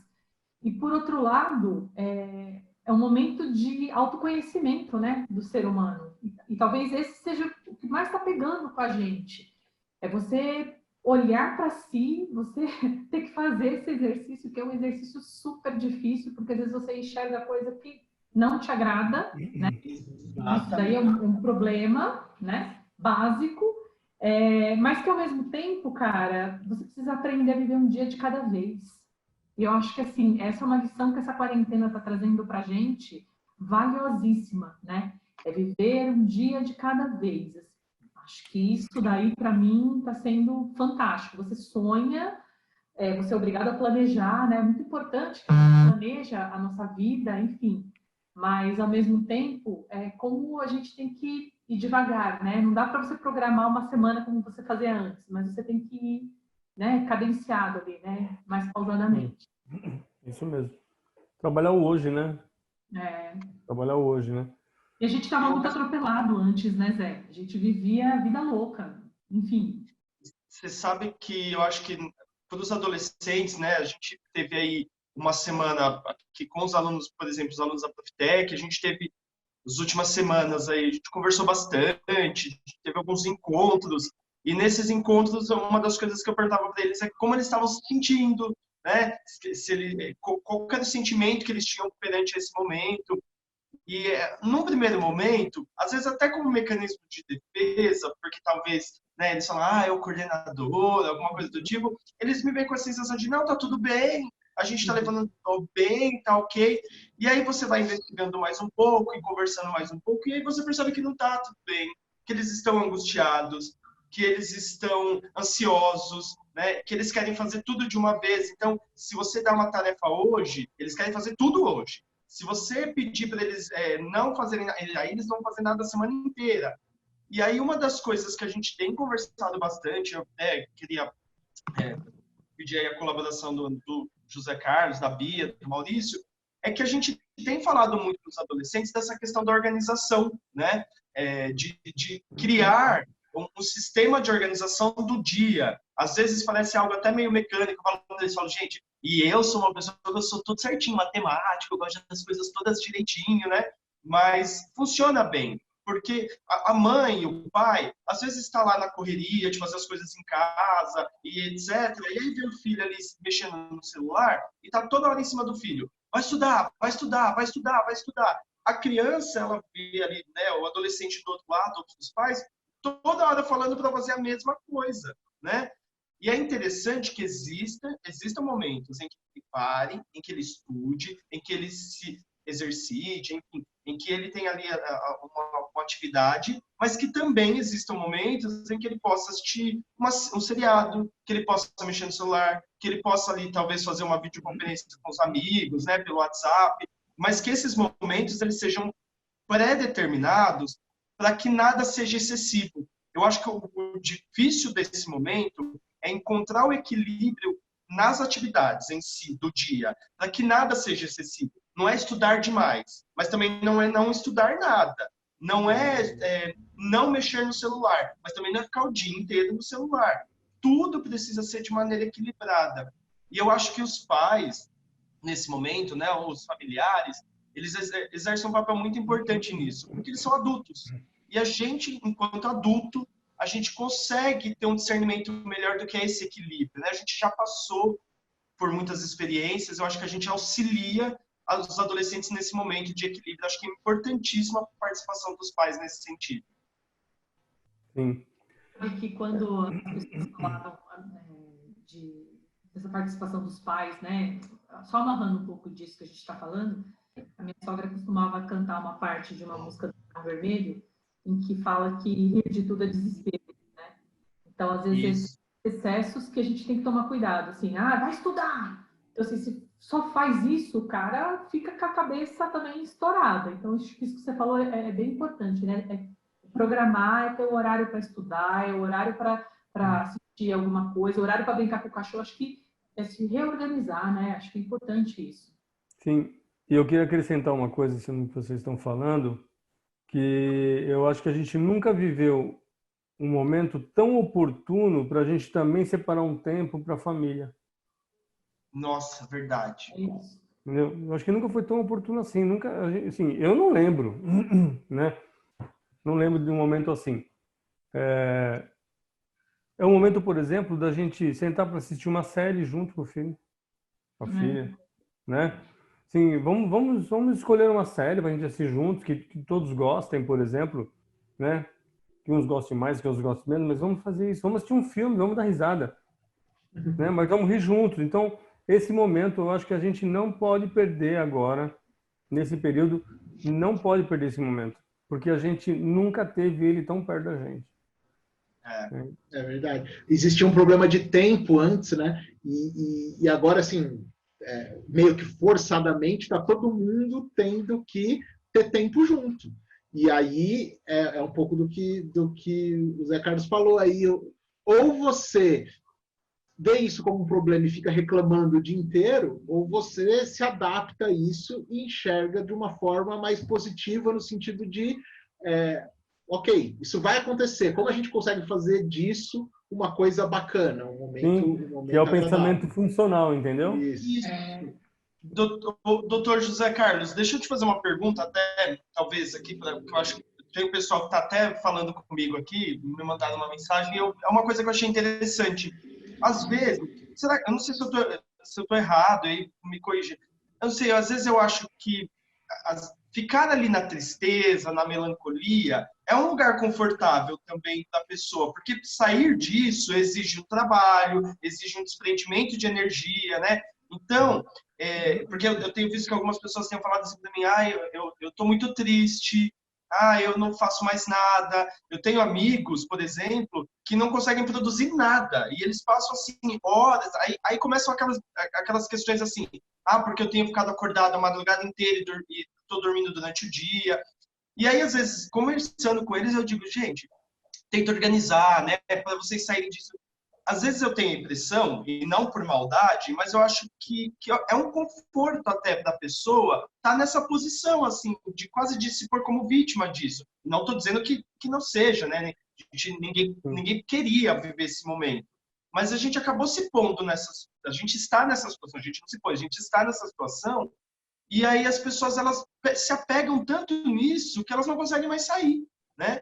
E por outro lado, é um momento de autoconhecimento, né, do ser humano. E talvez esse seja o que mais está pegando com a gente. É você olhar para si, você ter que fazer esse exercício, que é um exercício super difícil, porque às vezes você enxerga coisa que não te agrada, né? Isso daí é um problema, né, básico, mas que ao mesmo tempo, cara, você precisa aprender a viver um dia de cada vez. E eu acho que, assim, essa é uma lição que essa quarentena está trazendo para a gente, valiosíssima, né? É viver um dia de cada vez. Acho que isso daí, para mim, está sendo fantástico. Você sonha, você é obrigado a planejar, né? É muito importante que a gente planeja a nossa vida, enfim. Mas, ao mesmo tempo, como a gente tem que ir devagar, né? Não dá para você programar uma semana como você fazia antes, mas você tem que ir, né, cadenciado ali, né? Mais pausadamente. Isso mesmo. Trabalhar o hoje, né? Trabalhar o hoje, né? E a gente estava muito atropelado antes, né, Zé? A gente vivia a vida louca, enfim. Você sabe que eu acho que para os adolescentes, né, a gente teve aí uma semana que com os alunos, por exemplo, os alunos da Profitec, a gente teve as últimas semanas aí, a gente conversou bastante, teve alguns encontros, e nesses encontros, uma das coisas que eu perguntava para eles é como eles estavam se sentindo, né? Qual era o sentimento que eles tinham perante esse momento. E, num primeiro momento, às vezes até como mecanismo de defesa, porque talvez, né, eles falam, é o coordenador, alguma coisa do tipo, eles me veem com a sensação de, não, tá tudo bem, a gente tá levando bem, tá ok. E aí você vai investigando mais um pouco e conversando mais um pouco, e aí você percebe que não tá tudo bem, que eles estão angustiados, que eles estão ansiosos, né, que eles querem fazer tudo de uma vez. Então, se você dá uma tarefa hoje, eles querem fazer tudo hoje. Se você pedir para eles não fazerem, aí eles vão fazer nada a semana inteira. E aí uma das coisas que a gente tem conversado bastante, eu queria pedir aí a colaboração do José Carlos, da Bia, do Maurício, é que a gente tem falado muito com os adolescentes dessa questão da organização, né? De criar um sistema de organização do dia. Às vezes parece algo até meio mecânico, eles falam, gente, e eu sou uma pessoa que eu sou tudo certinho, matemático, eu gosto das coisas todas direitinho, né? Mas funciona bem, porque a mãe, o pai, às vezes está lá na correria de fazer as coisas em casa e etc. E aí vê o filho ali mexendo no celular e tá toda hora em cima do filho. Vai estudar, vai estudar, vai estudar, vai estudar. A criança, ela vê ali, né, o adolescente do outro lado, outros pais, toda hora falando para fazer a mesma coisa, né? E é interessante que existam momentos em que ele pare, em que ele estude, em que ele se exercite, enfim, em que ele tenha ali uma atividade, mas que também existam momentos em que ele possa assistir um seriado, que ele possa mexer no celular, que ele possa ali talvez fazer uma videoconferência com os amigos, né, pelo WhatsApp, mas que esses momentos eles sejam pré-determinados para que nada seja excessivo. Eu acho que o difícil desse momento é encontrar o equilíbrio nas atividades em si do dia, para que nada seja excessivo. Não é estudar demais, mas também não é não estudar nada. Não é não mexer no celular, mas também não é ficar o dia inteiro no celular. Tudo precisa ser de maneira equilibrada. E eu acho que os pais, nesse momento, né, os familiares, eles exercem um papel muito importante nisso, porque eles são adultos. E a gente, enquanto adulto, a gente consegue ter um discernimento melhor do que é esse equilíbrio, né? A gente já passou por muitas experiências, eu acho que a gente auxilia os adolescentes nesse momento de equilíbrio. Acho que é importantíssima a participação dos pais nesse sentido. Sim. E que quando as pessoas falavam dessa participação dos pais, né? Só amarrando um pouco disso que a gente está falando, a minha sogra costumava cantar uma parte de uma música do Barão Vermelho, em que fala que rir de tudo é desespero, né? Então, às vezes, excessos que a gente tem que tomar cuidado, assim, vai estudar! Então, assim, se só faz isso, o cara fica com a cabeça também estourada. Então, isso que você falou é bem importante, né? Programar, ter o horário para estudar, o horário para assistir alguma coisa, o horário para brincar com o cachorro. Acho que é se reorganizar, né? Acho que é importante isso. Sim, e eu queria acrescentar uma coisa no que vocês estão falando, que eu acho que a gente nunca viveu um momento tão oportuno para a gente também separar um tempo para a família. Nossa, verdade. Entendeu? Eu acho que nunca foi tão oportuno assim. Nunca, assim, eu não lembro, né? Não lembro de um momento assim. É um momento, por exemplo, da gente sentar para assistir uma série junto com o filho, com a filha, né? Sim, vamos escolher uma série para a gente assistir juntos, que todos gostem, por exemplo, né? Que uns gostem mais, que outros gostem menos, mas vamos fazer isso. Vamos assistir um filme, vamos dar risada, né? Mas vamos rir juntos. Então, esse momento, eu acho que a gente não pode perder agora, nesse período, não pode perder esse momento, porque a gente nunca teve ele tão perto da gente. É verdade. Existia um problema de tempo antes, né? E agora, assim, meio que forçadamente, está todo mundo tendo que ter tempo junto. E aí é um pouco do que o Zé Carlos falou aí. Ou você vê isso como um problema e fica reclamando o dia inteiro, ou você se adapta a isso e enxerga de uma forma mais positiva, no sentido de ok, isso vai acontecer. Como a gente consegue fazer disso uma coisa bacana, um momento que é o pensamento funcional, entendeu? Isso. Doutor José Carlos, deixa eu te fazer uma pergunta, até talvez aqui, porque eu acho que tem um pessoal que está até falando comigo aqui, me mandaram uma mensagem, e é uma coisa que eu achei interessante. Às vezes, eu não sei se eu estou errado, aí me corrija. Eu não sei, às vezes eu acho que ficar ali na tristeza, na melancolia, é um lugar confortável também da pessoa, porque sair disso exige um trabalho, exige um desprendimento de energia, né? Então, porque eu tenho visto que algumas pessoas têm falado assim para mim, eu estou muito triste, eu não faço mais nada. Eu tenho amigos, por exemplo, que não conseguem produzir nada, e eles passam assim horas, aí começam aquelas questões assim, porque eu tenho ficado acordado a madrugada inteira e estou dormindo durante o dia. E aí, às vezes, conversando com eles, eu digo, gente, tenta organizar, né, para vocês saírem disso. às vezes eu tenho a impressão, e não por maldade, mas eu acho que é um conforto até da pessoa estar nessa posição, assim, de quase de se pôr como vítima disso. Não estou dizendo que não seja, né? Ninguém queria viver esse momento. Mas a gente acabou se pondo a gente está nessa situação, a gente não se pôs, a gente está nessa situação, e aí as pessoas, elas se apegam tanto nisso que elas não conseguem mais sair, né?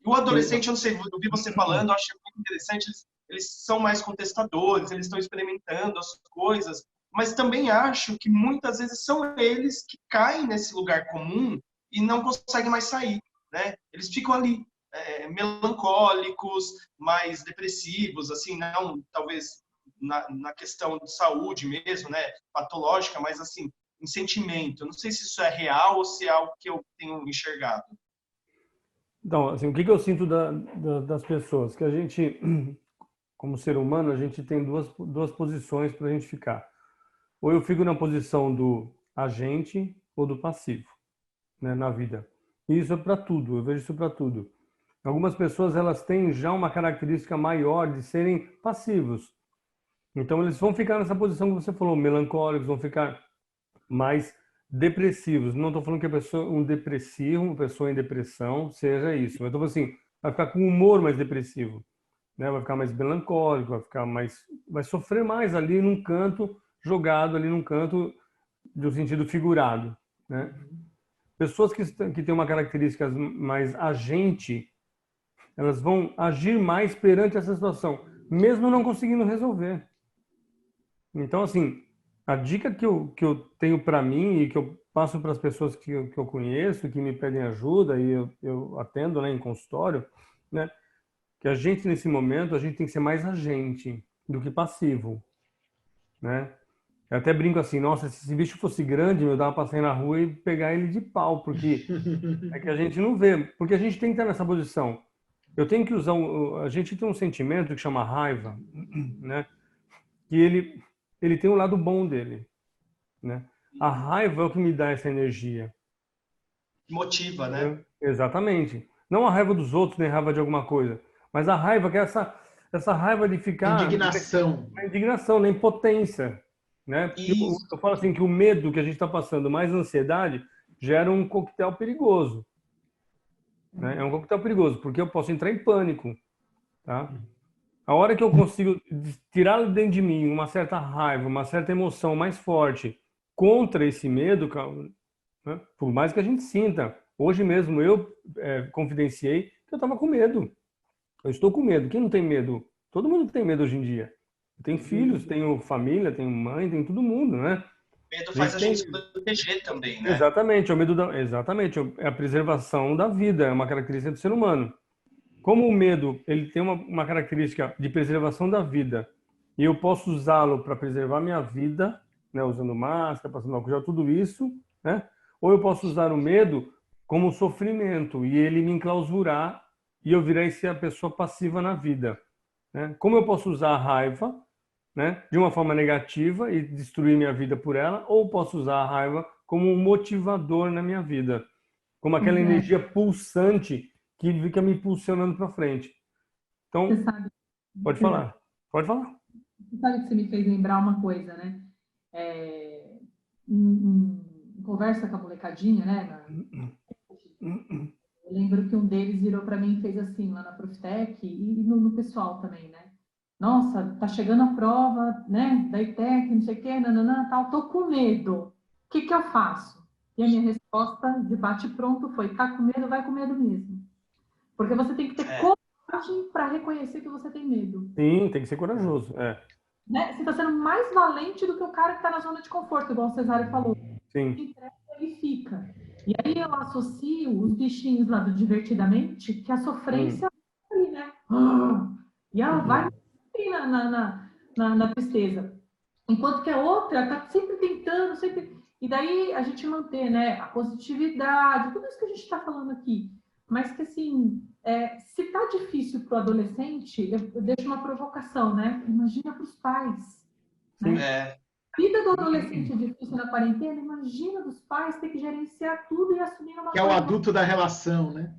O adolescente, eu não sei, eu vi você falando, eu achei muito interessante, eles são mais contestadores, eles estão experimentando as coisas, mas também acho que muitas vezes são eles que caem nesse lugar comum e não conseguem mais sair, né? Eles ficam ali, melancólicos, mais depressivos, assim, não, talvez na questão de saúde mesmo, né? Patológica, mas assim, em sentimento. Eu não sei se isso é real ou se é algo que eu tenho enxergado. Então, assim, o que eu sinto das pessoas? Que a gente, como ser humano, a gente tem duas posições para a gente ficar. Ou eu fico na posição do agente ou do passivo, né, na vida. E isso é para tudo, eu vejo isso para tudo. Algumas pessoas, elas têm já uma característica maior de serem passivos. Então, eles vão ficar nessa posição que você falou, melancólicos, vão ficar mais depressivos. Não estou falando que a pessoa, um depressivo, uma pessoa em depressão, seja isso. Mas estou falando assim, vai ficar com um humor mais depressivo, né? Vai ficar mais melancólico, vai sofrer mais ali num canto, jogado ali num canto de um sentido figurado, né? Pessoas que têm uma característica mais agente, elas vão agir mais perante essa situação, mesmo não conseguindo resolver. Então, assim, a dica que eu tenho para mim e que eu passo para as pessoas que eu conheço, que me pedem ajuda e eu atendo, né, em consultório, né, que a gente, nesse momento, a gente tem que ser mais agente do que passivo, né? Eu até brinco assim, nossa, se esse bicho fosse grande, eu dava pra sair na rua e pegar ele de pau, porque é que a gente não vê, porque a gente tem que estar nessa posição. Eu tenho que usar, a gente tem um sentimento que chama raiva, né? Que ele tem um lado bom dele, né? A raiva é o que me dá essa energia. Motiva, né? Exatamente. Não a raiva dos outros, nem a raiva de alguma coisa, mas a raiva que é essa raiva de ficar... Indignação. A indignação, na impotência, né? Eu falo assim que o medo que a gente está passando, mais a ansiedade, gera um coquetel perigoso. Né? É um coquetel perigoso, porque eu posso entrar em pânico, tá? A hora que eu consigo tirar dentro de mim uma certa raiva, uma certa emoção mais forte contra esse medo, né? Por mais que a gente sinta. Hoje mesmo eu confidenciei que eu estava com medo. Eu estou com medo. Quem não tem medo? Todo mundo tem medo hoje em dia. Eu tenho filhos, tenho família, tenho mãe, tenho todo mundo, né? O medo faz a gente se proteger também, né? Exatamente, exatamente, é a preservação da vida, é uma característica do ser humano. Como o medo, ele tem uma característica de preservação da vida, e eu posso usá-lo para preservar minha vida, né, usando máscara, passando álcool gel, tudo isso, né? Ou eu posso usar o medo como sofrimento e ele me enclausurar e eu virar a pessoa passiva na vida, né? Como eu posso usar a raiva, né, de uma forma negativa e destruir minha vida por ela, ou posso usar a raiva como um motivador na minha vida, como aquela energia pulsante que fica me impulsionando para frente. Então, pode falar. Pode falar. Você sabe que você me fez lembrar uma coisa, né? Em conversa com a molecadinha, né? Eu lembro que um deles virou para mim e fez assim, lá na Profitec e no pessoal também, né? Nossa, tá chegando a prova, né? Da ITEC, não sei o quê, nananã, tal, tô com medo. O que eu faço? E a minha resposta de bate-pronto foi, tá com medo, vai com medo mesmo. Porque você tem que ter coragem para reconhecer que você tem medo. Sim, tem que ser corajoso. Né? Você está sendo mais valente do que o cara que está na zona de conforto, igual o Cesário falou. Sim. Ele fica. E aí eu associo os bichinhos lá do Divertidamente, que a sofrência é ali, né? E ela vai na tristeza. Enquanto que a outra está sempre tentando, sempre... E daí a gente manter, né, a positividade, tudo isso que a gente está falando aqui. Mas que, assim, se tá difícil para o adolescente, eu deixo uma provocação, né? Imagina para os pais. Né? A vida do adolescente é difícil na quarentena, imagina dos pais ter que gerenciar tudo e assumir uma que é o adulto da relação, né?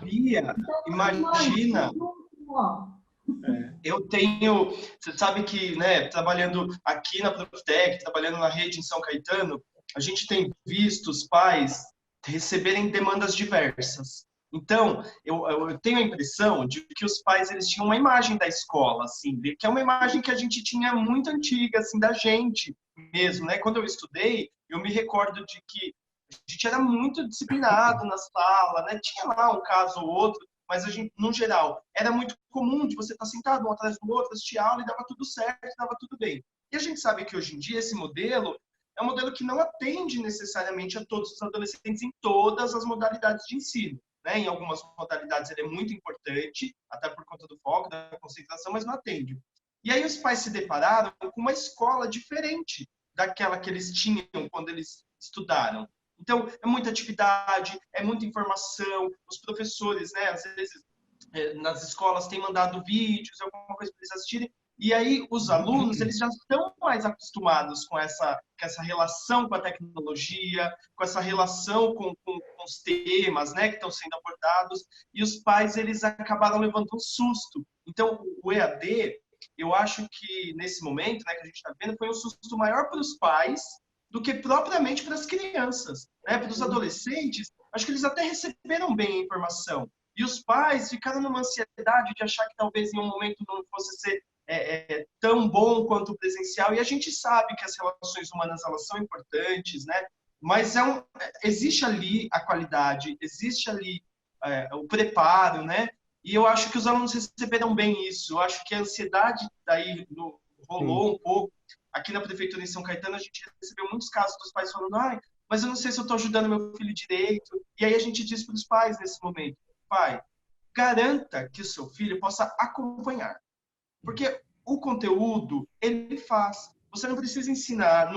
Bia, imagina. Eu tenho, você sabe que, né, trabalhando aqui na Proftec, trabalhando na rede em São Caetano, a gente tem visto os pais receberem demandas diversas. Então, eu tenho a impressão de que os pais eles tinham uma imagem da escola, assim, que é uma imagem que a gente tinha muito antiga, assim, da gente mesmo, né? Quando eu estudei, eu me recordo de que a gente era muito disciplinado na sala, né? Tinha lá um caso ou outro, mas a gente, no geral, era muito comum de você estar sentado um atrás do outro, assistir aula e dava tudo certo, dava tudo bem. E a gente sabe que hoje em dia esse modelo é um modelo que não atende necessariamente a todos os adolescentes em todas as modalidades de ensino. Né? Em algumas modalidades ele é muito importante, até por conta do foco, da concentração, mas não atende. E aí os pais se depararam com uma escola diferente daquela que eles tinham quando eles estudaram. Então, é muita atividade, é muita informação, os professores, né, às vezes, nas escolas têm mandado vídeos, alguma coisa para eles assistirem, e aí os alunos, eles já estão mais acostumados com essa relação com a tecnologia, com essa relação com os temas, né, que estão sendo abordados, e os pais, eles acabaram levando um susto. Então, o EAD, eu acho que nesse momento, né, que a gente está vendo, foi um susto maior para os pais do que propriamente para as crianças, né, para os adolescentes. Acho que eles até receberam bem a informação. E os pais ficaram numa ansiedade de achar que talvez em um momento não fosse ser tão bom quanto o presencial, e a gente sabe que as relações humanas elas são importantes, né? Mas existe ali a qualidade, existe ali o preparo, né? E eu acho que os alunos receberam bem isso. Eu acho que a ansiedade daí rolou um pouco. Aqui na Prefeitura em São Caetano, a gente recebeu muitos casos dos pais falando, mas eu não sei se eu estou ajudando meu filho direito. E aí a gente diz para os pais nesse momento, pai, garanta que o seu filho possa acompanhar. Porque o conteúdo, ele faz. Você não precisa ensinar.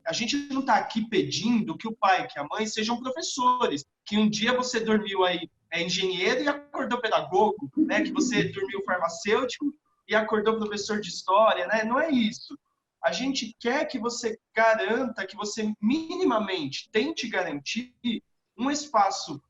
A gente não está aqui pedindo que o pai e que a mãe sejam professores. Que um dia você dormiu aí engenheiro e acordou pedagogo. Né? Que você dormiu farmacêutico e acordou professor de história. Né? Não é isso. A gente quer que você garanta, que você minimamente tente garantir um espaço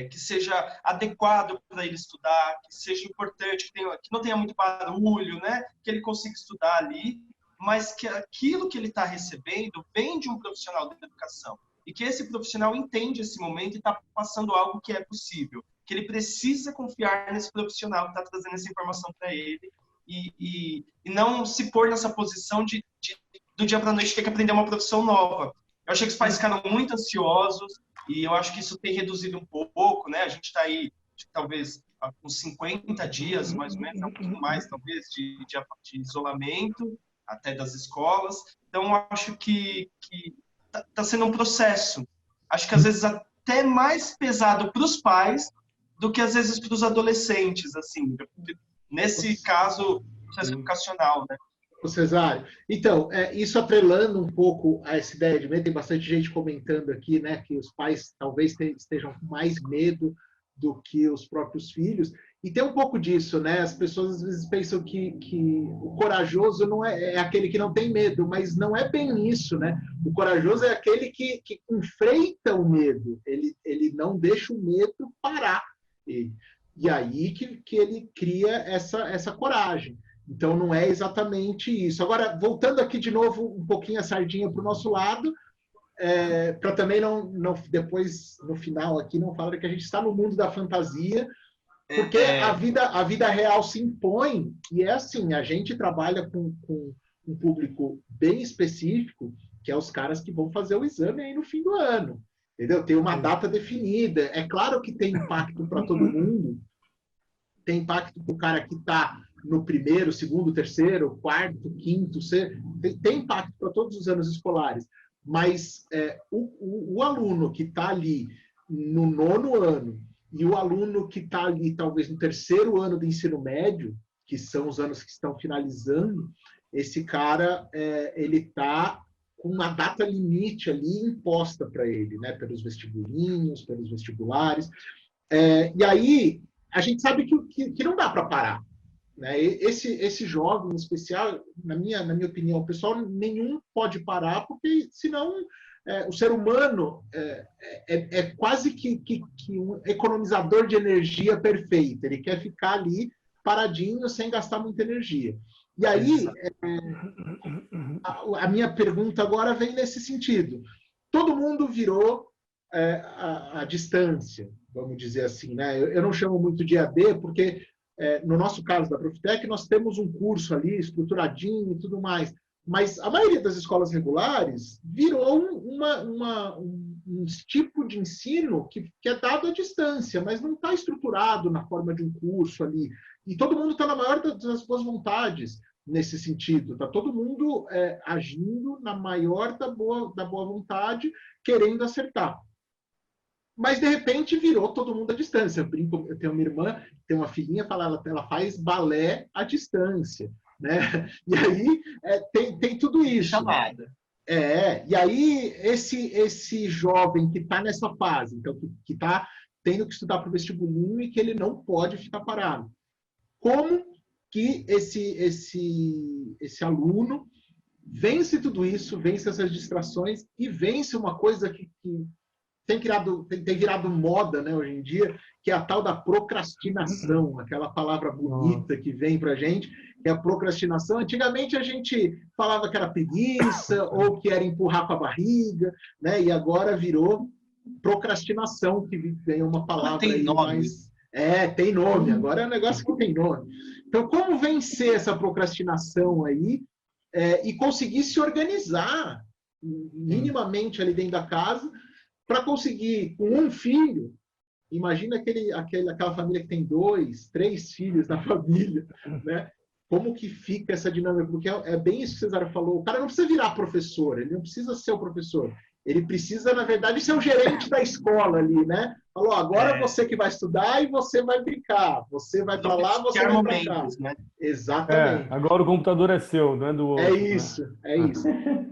que seja adequado para ele estudar, que seja importante, que não tenha muito barulho, né? Que ele consiga estudar ali, mas que aquilo que ele está recebendo vem de um profissional da educação e que esse profissional entende esse momento e está passando algo que é possível, que ele precisa confiar nesse profissional que está trazendo essa informação para ele e não se pôr nessa posição de do dia para a noite ter que aprender uma profissão nova. Eu achei que os pais ficaram muito ansiosos, e eu acho que isso tem reduzido um pouco, né? A gente está aí, talvez, uns 50 dias, mais ou menos, um pouquinho mais, talvez, de isolamento, até das escolas. Então, eu acho que está sendo um processo. Acho que, às vezes, até mais pesado para os pais do que, às vezes, para os adolescentes, assim. Nesse caso, processo educacional, né? O Cesário. Então, isso atrelando um pouco a essa ideia de medo, tem bastante gente comentando aqui, né, que os pais talvez estejam com mais medo do que os próprios filhos, e tem um pouco disso, né, as pessoas às vezes pensam que o corajoso não é aquele que não tem medo, mas não é bem isso, né, o corajoso é aquele que enfrenta o medo, ele não deixa o medo parar ele. E aí que ele cria essa coragem. Então, não é exatamente isso. Agora, voltando aqui de novo um pouquinho a sardinha para o nosso lado, para também não depois, no final aqui, não falar que a gente está no mundo da fantasia, porque a vida real se impõe, e é assim, a gente trabalha com um público bem específico, que é os caras que vão fazer o exame aí no fim do ano. Entendeu? Tem uma data definida. É claro que tem impacto para todo mundo, tem impacto para o cara que está no primeiro, segundo, terceiro, quarto, quinto, sexto, tem impacto para todos os anos escolares, mas o aluno que está ali no 9º ano e o aluno que está ali talvez no 3º ano do ensino médio, que são os anos que estão finalizando, esse cara ele está com uma data limite ali imposta para ele, né, pelos vestibulinhos, pelos vestibulares, e aí a gente sabe que não dá para parar. Né? Esse jovem em especial, na minha opinião, o pessoal nenhum pode parar, porque senão o ser humano é quase que um economizador de energia perfeito. Ele quer ficar ali paradinho, sem gastar muita energia. E aí, a minha pergunta agora vem nesse sentido. Todo mundo virou a distância, vamos dizer assim, né? Eu não chamo muito de EAD, porque no nosso caso da Profitec, nós temos um curso ali estruturadinho e tudo mais, mas a maioria das escolas regulares virou um tipo de ensino que é dado à distância, mas não está estruturado na forma de um curso ali. E todo mundo está na maior das boas vontades nesse sentido. Está todo mundo agindo na maior da boa vontade, querendo acertar. Mas, de repente, virou todo mundo à distância. Eu tenho uma irmã, tem uma filhinha, ela faz balé à distância. Né? E aí tem tudo isso. Chamada. E aí esse jovem que está nessa fase, então que está tendo que estudar para o vestibulinho e que ele não pode ficar parado. Como que esse aluno vence tudo isso, vence essas distrações e vence uma coisa que tem virado moda, né, hoje em dia, que é a tal da procrastinação, aquela palavra bonita que vem para a gente, que é a procrastinação. Antigamente a gente falava que era preguiça ou que era empurrar com a barriga, né, e agora virou procrastinação, que vem uma palavra tem aí nome. mais... tem nome, agora é um negócio que tem nome. Então, como vencer essa procrastinação aí e conseguir se organizar minimamente ali dentro da casa para conseguir, com um filho, imagina aquela família que tem 2, 3 filhos na família, né? Como que fica essa dinâmica? Porque é bem isso que o Cesário falou, o cara não precisa virar professor, ele não precisa ser o professor, ele precisa, na verdade, ser o gerente da escola ali, né? Falou, agora você que vai estudar e você vai brincar, você vai para lá, você vai para cá. Né? Exatamente. Agora o computador é seu, não é do outro. É isso.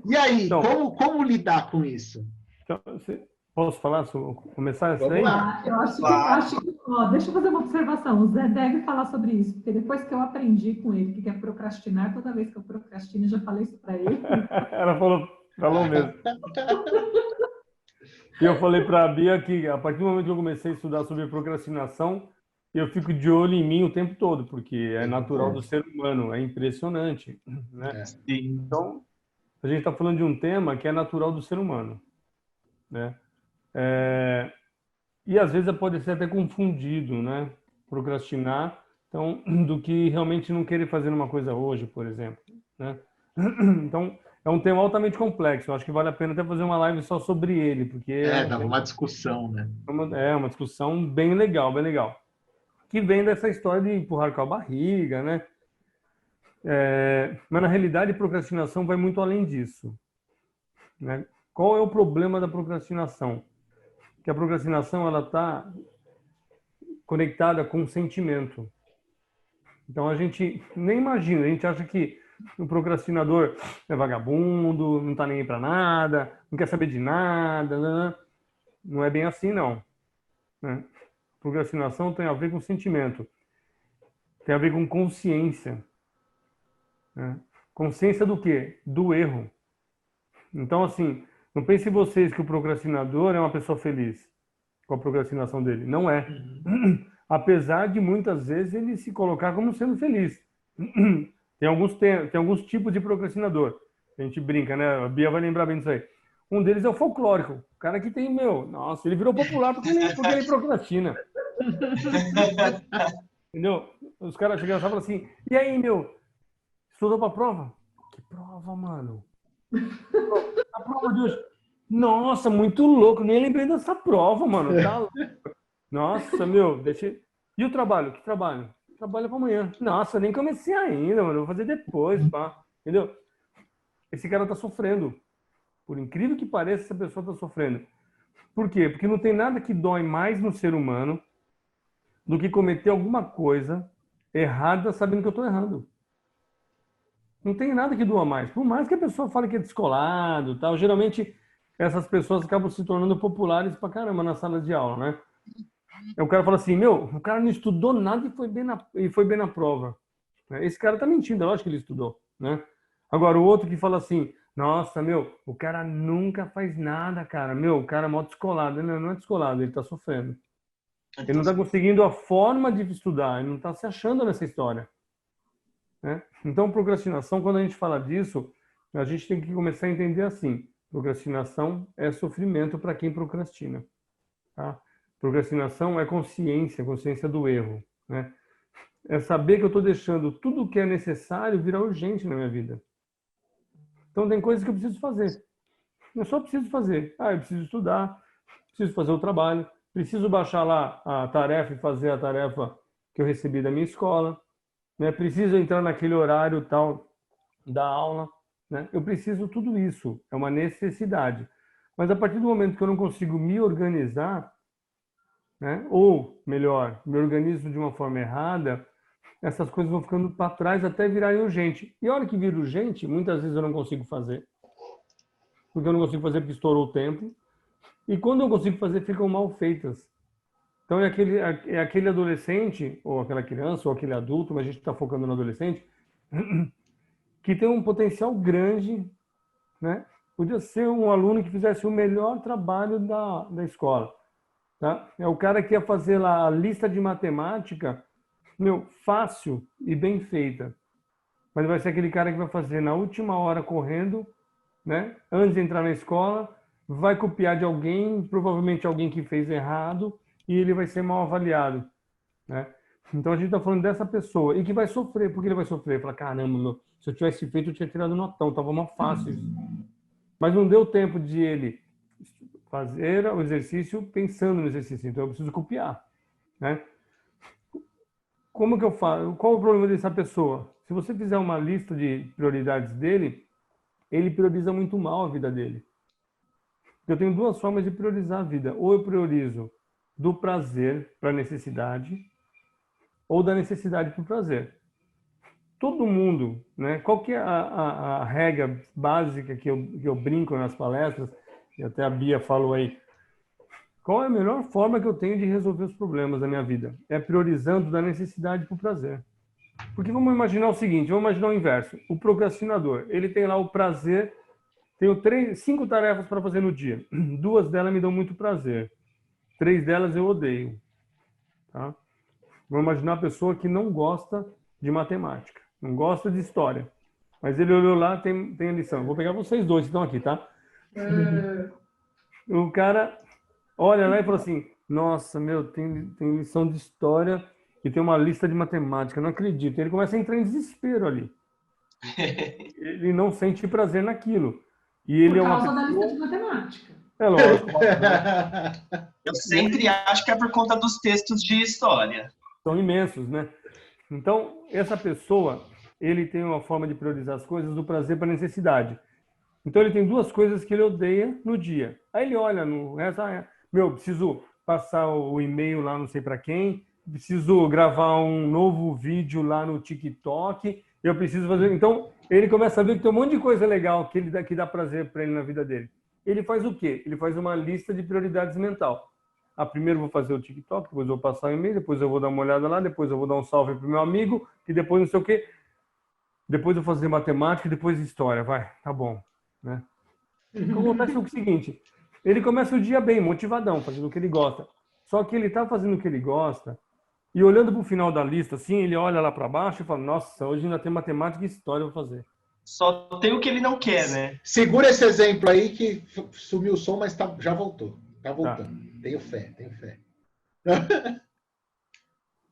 E aí, então, como lidar com isso? Então, posso falar? Começar essa daí? Eu acho que deixa eu fazer uma observação. O Zé deve falar sobre isso, porque depois que eu aprendi com ele que quer procrastinar, toda vez que eu procrastino, eu já falei isso para ele. Ela falou mesmo. E eu falei para a Bia que, a partir do momento que eu comecei a estudar sobre procrastinação, eu fico de olho em mim o tempo todo, porque é natural do ser humano, é impressionante. Né? Então, a gente está falando de um tema que é natural do ser humano. Né? E às vezes pode ser até confundido, né? Procrastinar, então, do que realmente não querer fazer uma coisa hoje, por exemplo. Né? Então, é um tema altamente complexo. Eu acho que vale a pena até fazer uma live só sobre ele, porque dá uma discussão, né? Uma discussão bem legal, que vem dessa história de empurrar com a barriga, né? Mas na realidade, procrastinação vai muito além disso. Né? Qual é o problema da procrastinação? Que a procrastinação ela está conectada com o sentimento. Então a gente nem imagina, a gente acha que o procrastinador é vagabundo, não está nem aí para nada, não quer saber de nada, né? Não é bem assim, não. Né? Procrastinação tem a ver com sentimento, tem a ver com consciência. Né? Consciência do quê? Do erro. Então, assim, não pense vocês que o procrastinador é uma pessoa feliz com a procrastinação dele. Não é. Apesar de muitas vezes ele se colocar como sendo feliz. Tem alguns tipos de procrastinador. A gente brinca, né? A Bia vai lembrar bem disso aí. Um deles é o folclórico. O cara que tem, nossa, ele virou popular porque ele procrastina. Entendeu? Os caras chegam e falam assim, e aí, estudou pra prova? Que prova, mano? A prova de hoje. Nossa, muito louco. Nem lembrei dessa prova, mano. Tá louco. Nossa, deixa... E o trabalho? Que trabalho? Trabalho para amanhã. Nossa, nem comecei ainda, mano. Vou fazer depois, pá. Entendeu? Esse cara tá sofrendo. Por incrível que pareça, essa pessoa tá sofrendo. Por quê? Porque não tem nada que dói mais no ser humano do que cometer alguma coisa errada sabendo que eu tô errando. Não tem nada que doa mais. Por mais que a pessoa fale que é descolado, tal, geralmente essas pessoas acabam se tornando populares pra caramba na sala de aula, né? O cara fala assim, o cara não estudou nada e foi bem na prova. Esse cara tá mentindo, é lógico que ele estudou, né? Agora, o outro que fala assim, nossa, o cara nunca faz nada, cara. O cara é mó descolado. Ele não é descolado, ele tá sofrendo. Ele não está conseguindo a forma de estudar, ele não está se achando nessa história. Né? Então, procrastinação, quando a gente fala disso, a gente tem que começar a entender assim. Procrastinação é sofrimento para quem procrastina. Tá? Procrastinação é consciência do erro. Né? É saber que eu estou deixando tudo o que é necessário virar urgente na minha vida. Então, tem coisas que eu preciso fazer. Eu só preciso fazer. Eu preciso estudar, preciso fazer o trabalho, preciso baixar lá a tarefa e fazer a tarefa que eu recebi da minha escola, né? Preciso entrar naquele horário tal da aula, né? Eu preciso tudo isso, é uma necessidade. Mas a partir do momento que eu não consigo me organizar, né? Ou melhor, me organizo de uma forma errada, essas coisas vão ficando para trás até virarem urgente. E a hora que vira urgente, muitas vezes eu não consigo fazer. Porque eu não consigo fazer porque estourou o tempo. E quando eu consigo fazer, ficam mal feitas. Então, é aquele adolescente, ou aquela criança, ou aquele adulto, mas a gente está focando no adolescente, que tem um potencial grande, né? Podia ser um aluno que fizesse o melhor trabalho da escola. Tá? É o cara que ia fazer lá a lista de matemática, fácil e bem feita. Mas vai ser aquele cara que vai fazer na última hora correndo, né? Antes de entrar na escola, vai copiar de alguém, provavelmente alguém que fez errado, e ele vai ser mal avaliado, né? Então a gente está falando dessa pessoa e que vai sofrer. Por que ele vai sofrer? Fala, caramba, se eu tivesse feito, eu tinha tirado notão, estava mal fácil isso. Mas não deu tempo de ele fazer o exercício pensando no exercício, então eu preciso copiar, né? Como que eu faço? Qual o problema dessa pessoa? Se você fizer uma lista de prioridades dele, ele prioriza muito mal a vida dele. Eu tenho duas formas de priorizar a vida. Ou eu priorizo do prazer para a necessidade, ou da necessidade para o prazer. Todo mundo, né? Qual que é a regra básica que eu brinco nas palestras, e até a Bia falou aí, qual é a melhor forma que eu tenho de resolver os problemas da minha vida? É priorizando da necessidade para o prazer. Porque vamos imaginar o seguinte, vamos imaginar o inverso. O procrastinador, ele tem lá o prazer, tenho 5 tarefas para fazer no dia. 2 delas me dão muito prazer. 3 delas eu odeio. Tá? Vamos imaginar uma pessoa que não gosta de matemática, não gosta de história. Mas ele olhou lá, tem a lição. Vou pegar vocês dois que estão aqui, tá? O cara olha lá e fala assim, nossa, tem lição de história e tem uma lista de matemática, não acredito. Ele começa a entrar em desespero ali. Ele não sente prazer naquilo. E ele Por causa da lista de matemática. É lógico. Eu sempre acho que é por conta dos textos de história. São imensos, né? Então, essa pessoa, ele tem uma forma de priorizar as coisas do prazer para a necessidade. Então, ele tem 2 coisas que ele odeia no dia. Aí ele olha no resto, preciso passar o e-mail lá não sei para quem, preciso gravar um novo vídeo lá no TikTok, eu preciso fazer... Então, ele começa a ver que tem um monte de coisa legal que dá prazer para ele na vida dele. Ele faz o quê? Ele faz uma lista de prioridades mental. Primeiro eu vou fazer o TikTok, depois eu vou passar o e-mail, depois eu vou dar uma olhada lá, depois eu vou dar um salve pro meu amigo, e depois não sei o quê. Depois eu vou fazer matemática, depois história. Vai, tá bom. Né? Então acontece o seguinte, ele começa o dia bem, motivadão, fazendo o que ele gosta. Só que ele está fazendo o que ele gosta, e olhando para o final da lista, assim, ele olha lá para baixo e fala, nossa, hoje ainda tem matemática e história para fazer. Só tem o que ele não quer, né? Segura esse exemplo aí que sumiu o som, mas já voltou. Tá voltando. Tá. Tenho fé.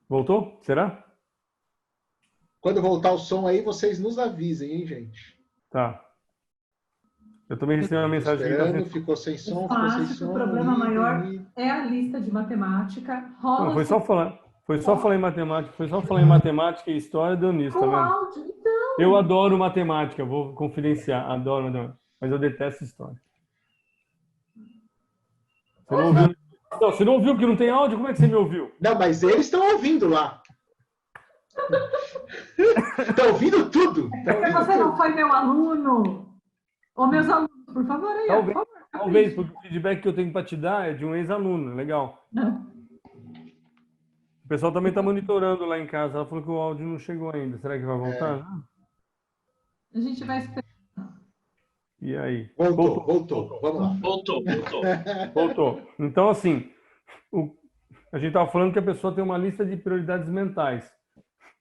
Voltou? Será? Quando voltar o som aí, vocês nos avisem, hein, gente? Tá. Eu também recebi uma mensagem esperando, ficou sem som, O problema maior é a lista de matemática. Não, foi só falar em matemática e história, deu nisso, tá vendo? Áudio, então. Eu adoro matemática, vou confidenciar, adoro, mas eu detesto história. Você não ouviu porque não tem áudio? Como é que você me ouviu? Não, mas eles estão ouvindo lá. Estão ouvindo tudo. Porque você não foi meu aluno. Ou meus alunos, por favor, aí. Talvez, porque o feedback que eu tenho para te dar é de um ex-aluno, legal. Não. O pessoal também está monitorando lá em casa. Ela falou que o áudio não chegou ainda. Será que vai voltar? A gente vai esperar. E aí? Voltou. Vamos lá. Voltou. Então, assim, a gente estava falando que a pessoa tem uma lista de prioridades mentais.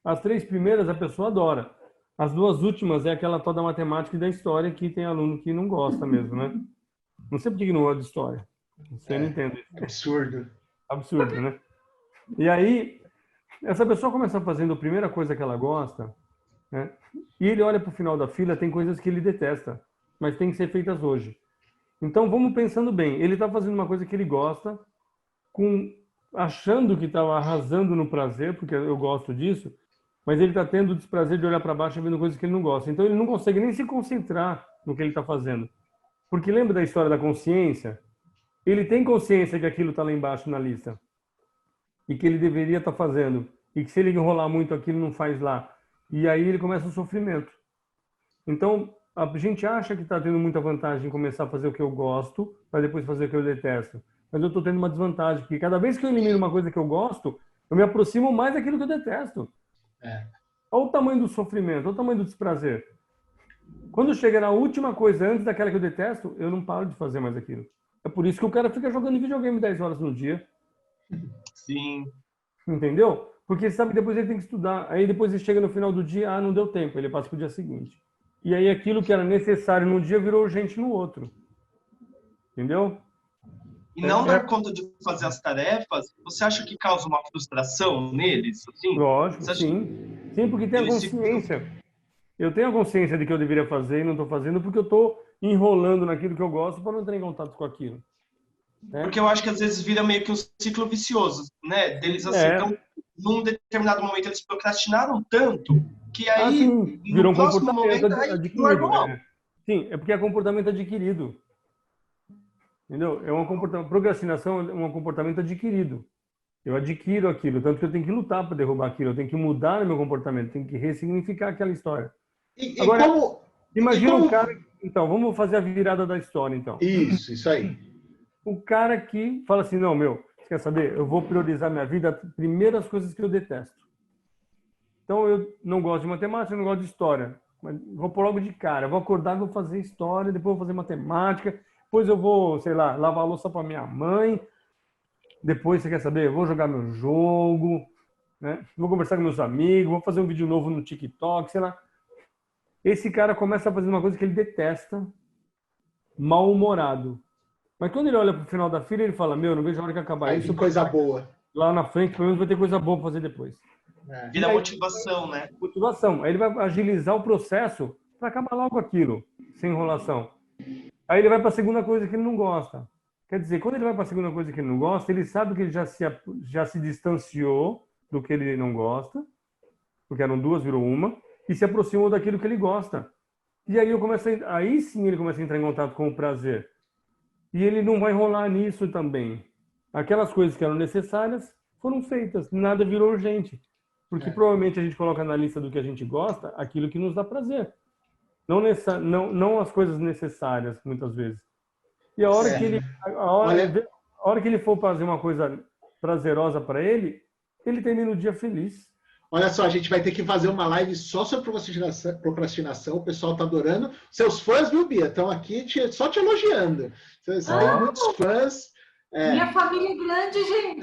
As 3 primeiras a pessoa adora. As 2 últimas é aquela tal da matemática e da história que tem aluno que não gosta mesmo, né? Não sei por que não gosta de história. Você não entende. Absurdo. Absurdo, né? E aí, essa pessoa começa fazendo a primeira coisa que ela gosta, né? E ele olha para o final da fila, tem coisas que ele detesta, mas tem que ser feitas hoje. Então, vamos pensando bem. Ele está fazendo uma coisa que ele gosta, achando que estava arrasando no prazer, porque eu gosto disso, mas ele está tendo o desprazer de olhar para baixo e vendo coisas que ele não gosta. Então, ele não consegue nem se concentrar no que ele está fazendo. Porque lembra da história da consciência? Ele tem consciência que aquilo está lá embaixo na lista e que ele deveria estar fazendo, e que se ele enrolar muito aquilo não faz lá. E aí ele começa o sofrimento. Então, a gente acha que está tendo muita vantagem em começar a fazer o que eu gosto, para depois fazer o que eu detesto. Mas eu estou tendo uma desvantagem, porque cada vez que eu elimino uma coisa que eu gosto, eu me aproximo mais daquilo que eu detesto. Olha o tamanho do sofrimento, olha o tamanho do desprazer. Quando chega na última coisa, antes daquela que eu detesto, eu não paro de fazer mais aquilo. É por isso que o cara fica jogando videogame 10 horas no dia. Sim. Entendeu? Porque sabe que depois ele tem que estudar. Aí depois ele chega no final do dia, não deu tempo, ele passa para o dia seguinte. E aí aquilo que era necessário num dia virou urgente no outro. Entendeu? E não dar conta de fazer as tarefas, você acha que causa uma frustração neles? Assim? Lógico, sim. Sim, porque tem a consciência. Eu tenho a consciência de que eu deveria fazer e não estou fazendo porque eu estou enrolando naquilo que eu gosto para não entrar em contato com aquilo. Né? Porque eu acho que às vezes vira meio que um ciclo vicioso, né? Deles assim, então, num determinado momento eles procrastinaram tanto que aí virou um comportamento adquirido. Né? Sim, é porque é comportamento adquirido. Entendeu? Procrastinação é um comportamento adquirido. Eu adquiro aquilo, tanto que eu tenho que lutar para derrubar aquilo, eu tenho que mudar o meu comportamento, tenho que ressignificar aquela história. Agora, imagina um cara... Então, vamos fazer a virada da história, então. Isso aí. O cara que fala assim, não, você quer saber? Eu vou priorizar minha vida, primeiro as coisas que eu detesto. Então, eu não gosto de matemática, eu não gosto de história. Mas vou pôr logo de cara, vou acordar e vou fazer história, depois vou fazer matemática, depois eu vou, sei lá, lavar a louça para minha mãe, depois, você quer saber? Eu vou jogar meu jogo, né? Vou conversar com meus amigos, vou fazer um vídeo novo no TikTok, sei lá. Esse cara começa a fazer uma coisa que ele detesta, mal-humorado. Mas quando ele olha para o final da fila, ele fala, não vejo a hora que acabar isso. Coisa boa. Lá na frente, pelo menos vai ter coisa boa para fazer depois. Vira motivação, né? Motivação. Aí ele vai agilizar o processo para acabar logo aquilo, sem enrolação. Aí ele vai para a segunda coisa que ele não gosta. Quer dizer, quando ele vai para a segunda coisa que ele não gosta, ele sabe que ele já se distanciou do que ele não gosta, porque eram 2, virou 1, e se aproximou daquilo que ele gosta. E aí sim ele começa a entrar em contato com o prazer. E ele não vai enrolar nisso também. Aquelas coisas que eram necessárias foram feitas, nada virou urgente. Porque provavelmente a gente coloca na lista do que a gente gosta aquilo que nos dá prazer. Não as coisas necessárias, muitas vezes. E a hora a hora que ele for fazer uma coisa prazerosa para ele, ele termina o dia feliz. Olha só, a gente vai ter que fazer uma live só sobre procrastinação. O pessoal está adorando. Seus fãs, viu, Bia? Estão aqui só te elogiando. Você tem muitos fãs. Minha família é grande, gente.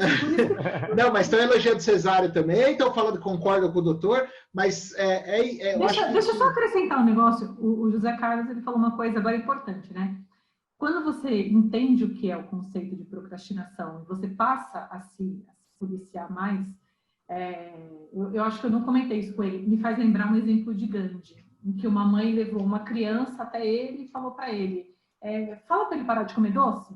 Não, mas estão elogiando o Cesário também, estão falando que concordam com o doutor, mas deixa eu só acrescentar um negócio. O José Carlos ele falou uma coisa agora importante, né? Quando você entende o que é o conceito de procrastinação e você passa a se policiar mais, eu acho que eu não comentei isso com ele, me faz lembrar um exemplo de Gandhi, em que uma mãe levou uma criança até ele e falou para ele, fala para ele parar de comer doce.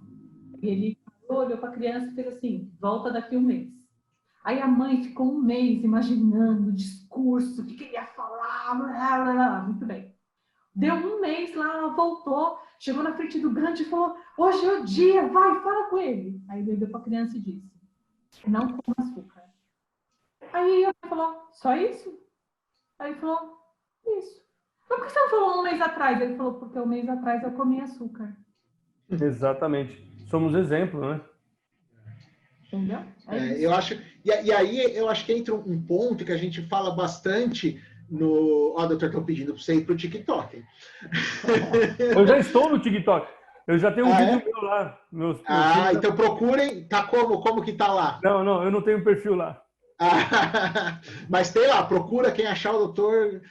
E ele olhou para a criança e fez assim, volta daqui 1 mês. Aí a mãe ficou 1 mês imaginando o discurso, o que ele ia falar, blá, blá, blá. Muito bem. Deu 1 mês lá, ela voltou, chegou na frente do Gandhi e falou, hoje é o dia, vai, fala com ele. Aí ele olhou para a criança e disse, não coma açúcar. Aí ela falou, só isso? Aí ele falou, isso. Mas por que você não falou 1 mês atrás? Ele falou, porque 1 mês atrás eu comi açúcar. Exatamente. Somos exemplo, né? Entendeu? Eu acho, e aí eu acho que entra um ponto que a gente fala bastante no... Ó, doutor, estão pedindo para você ir para o TikTok. Eu já estou no TikTok. Eu já tenho um vídeo meu lá. Então procurem. Tá como que tá lá? Não, eu não tenho perfil lá. Mas tem lá, procura quem achar o doutor.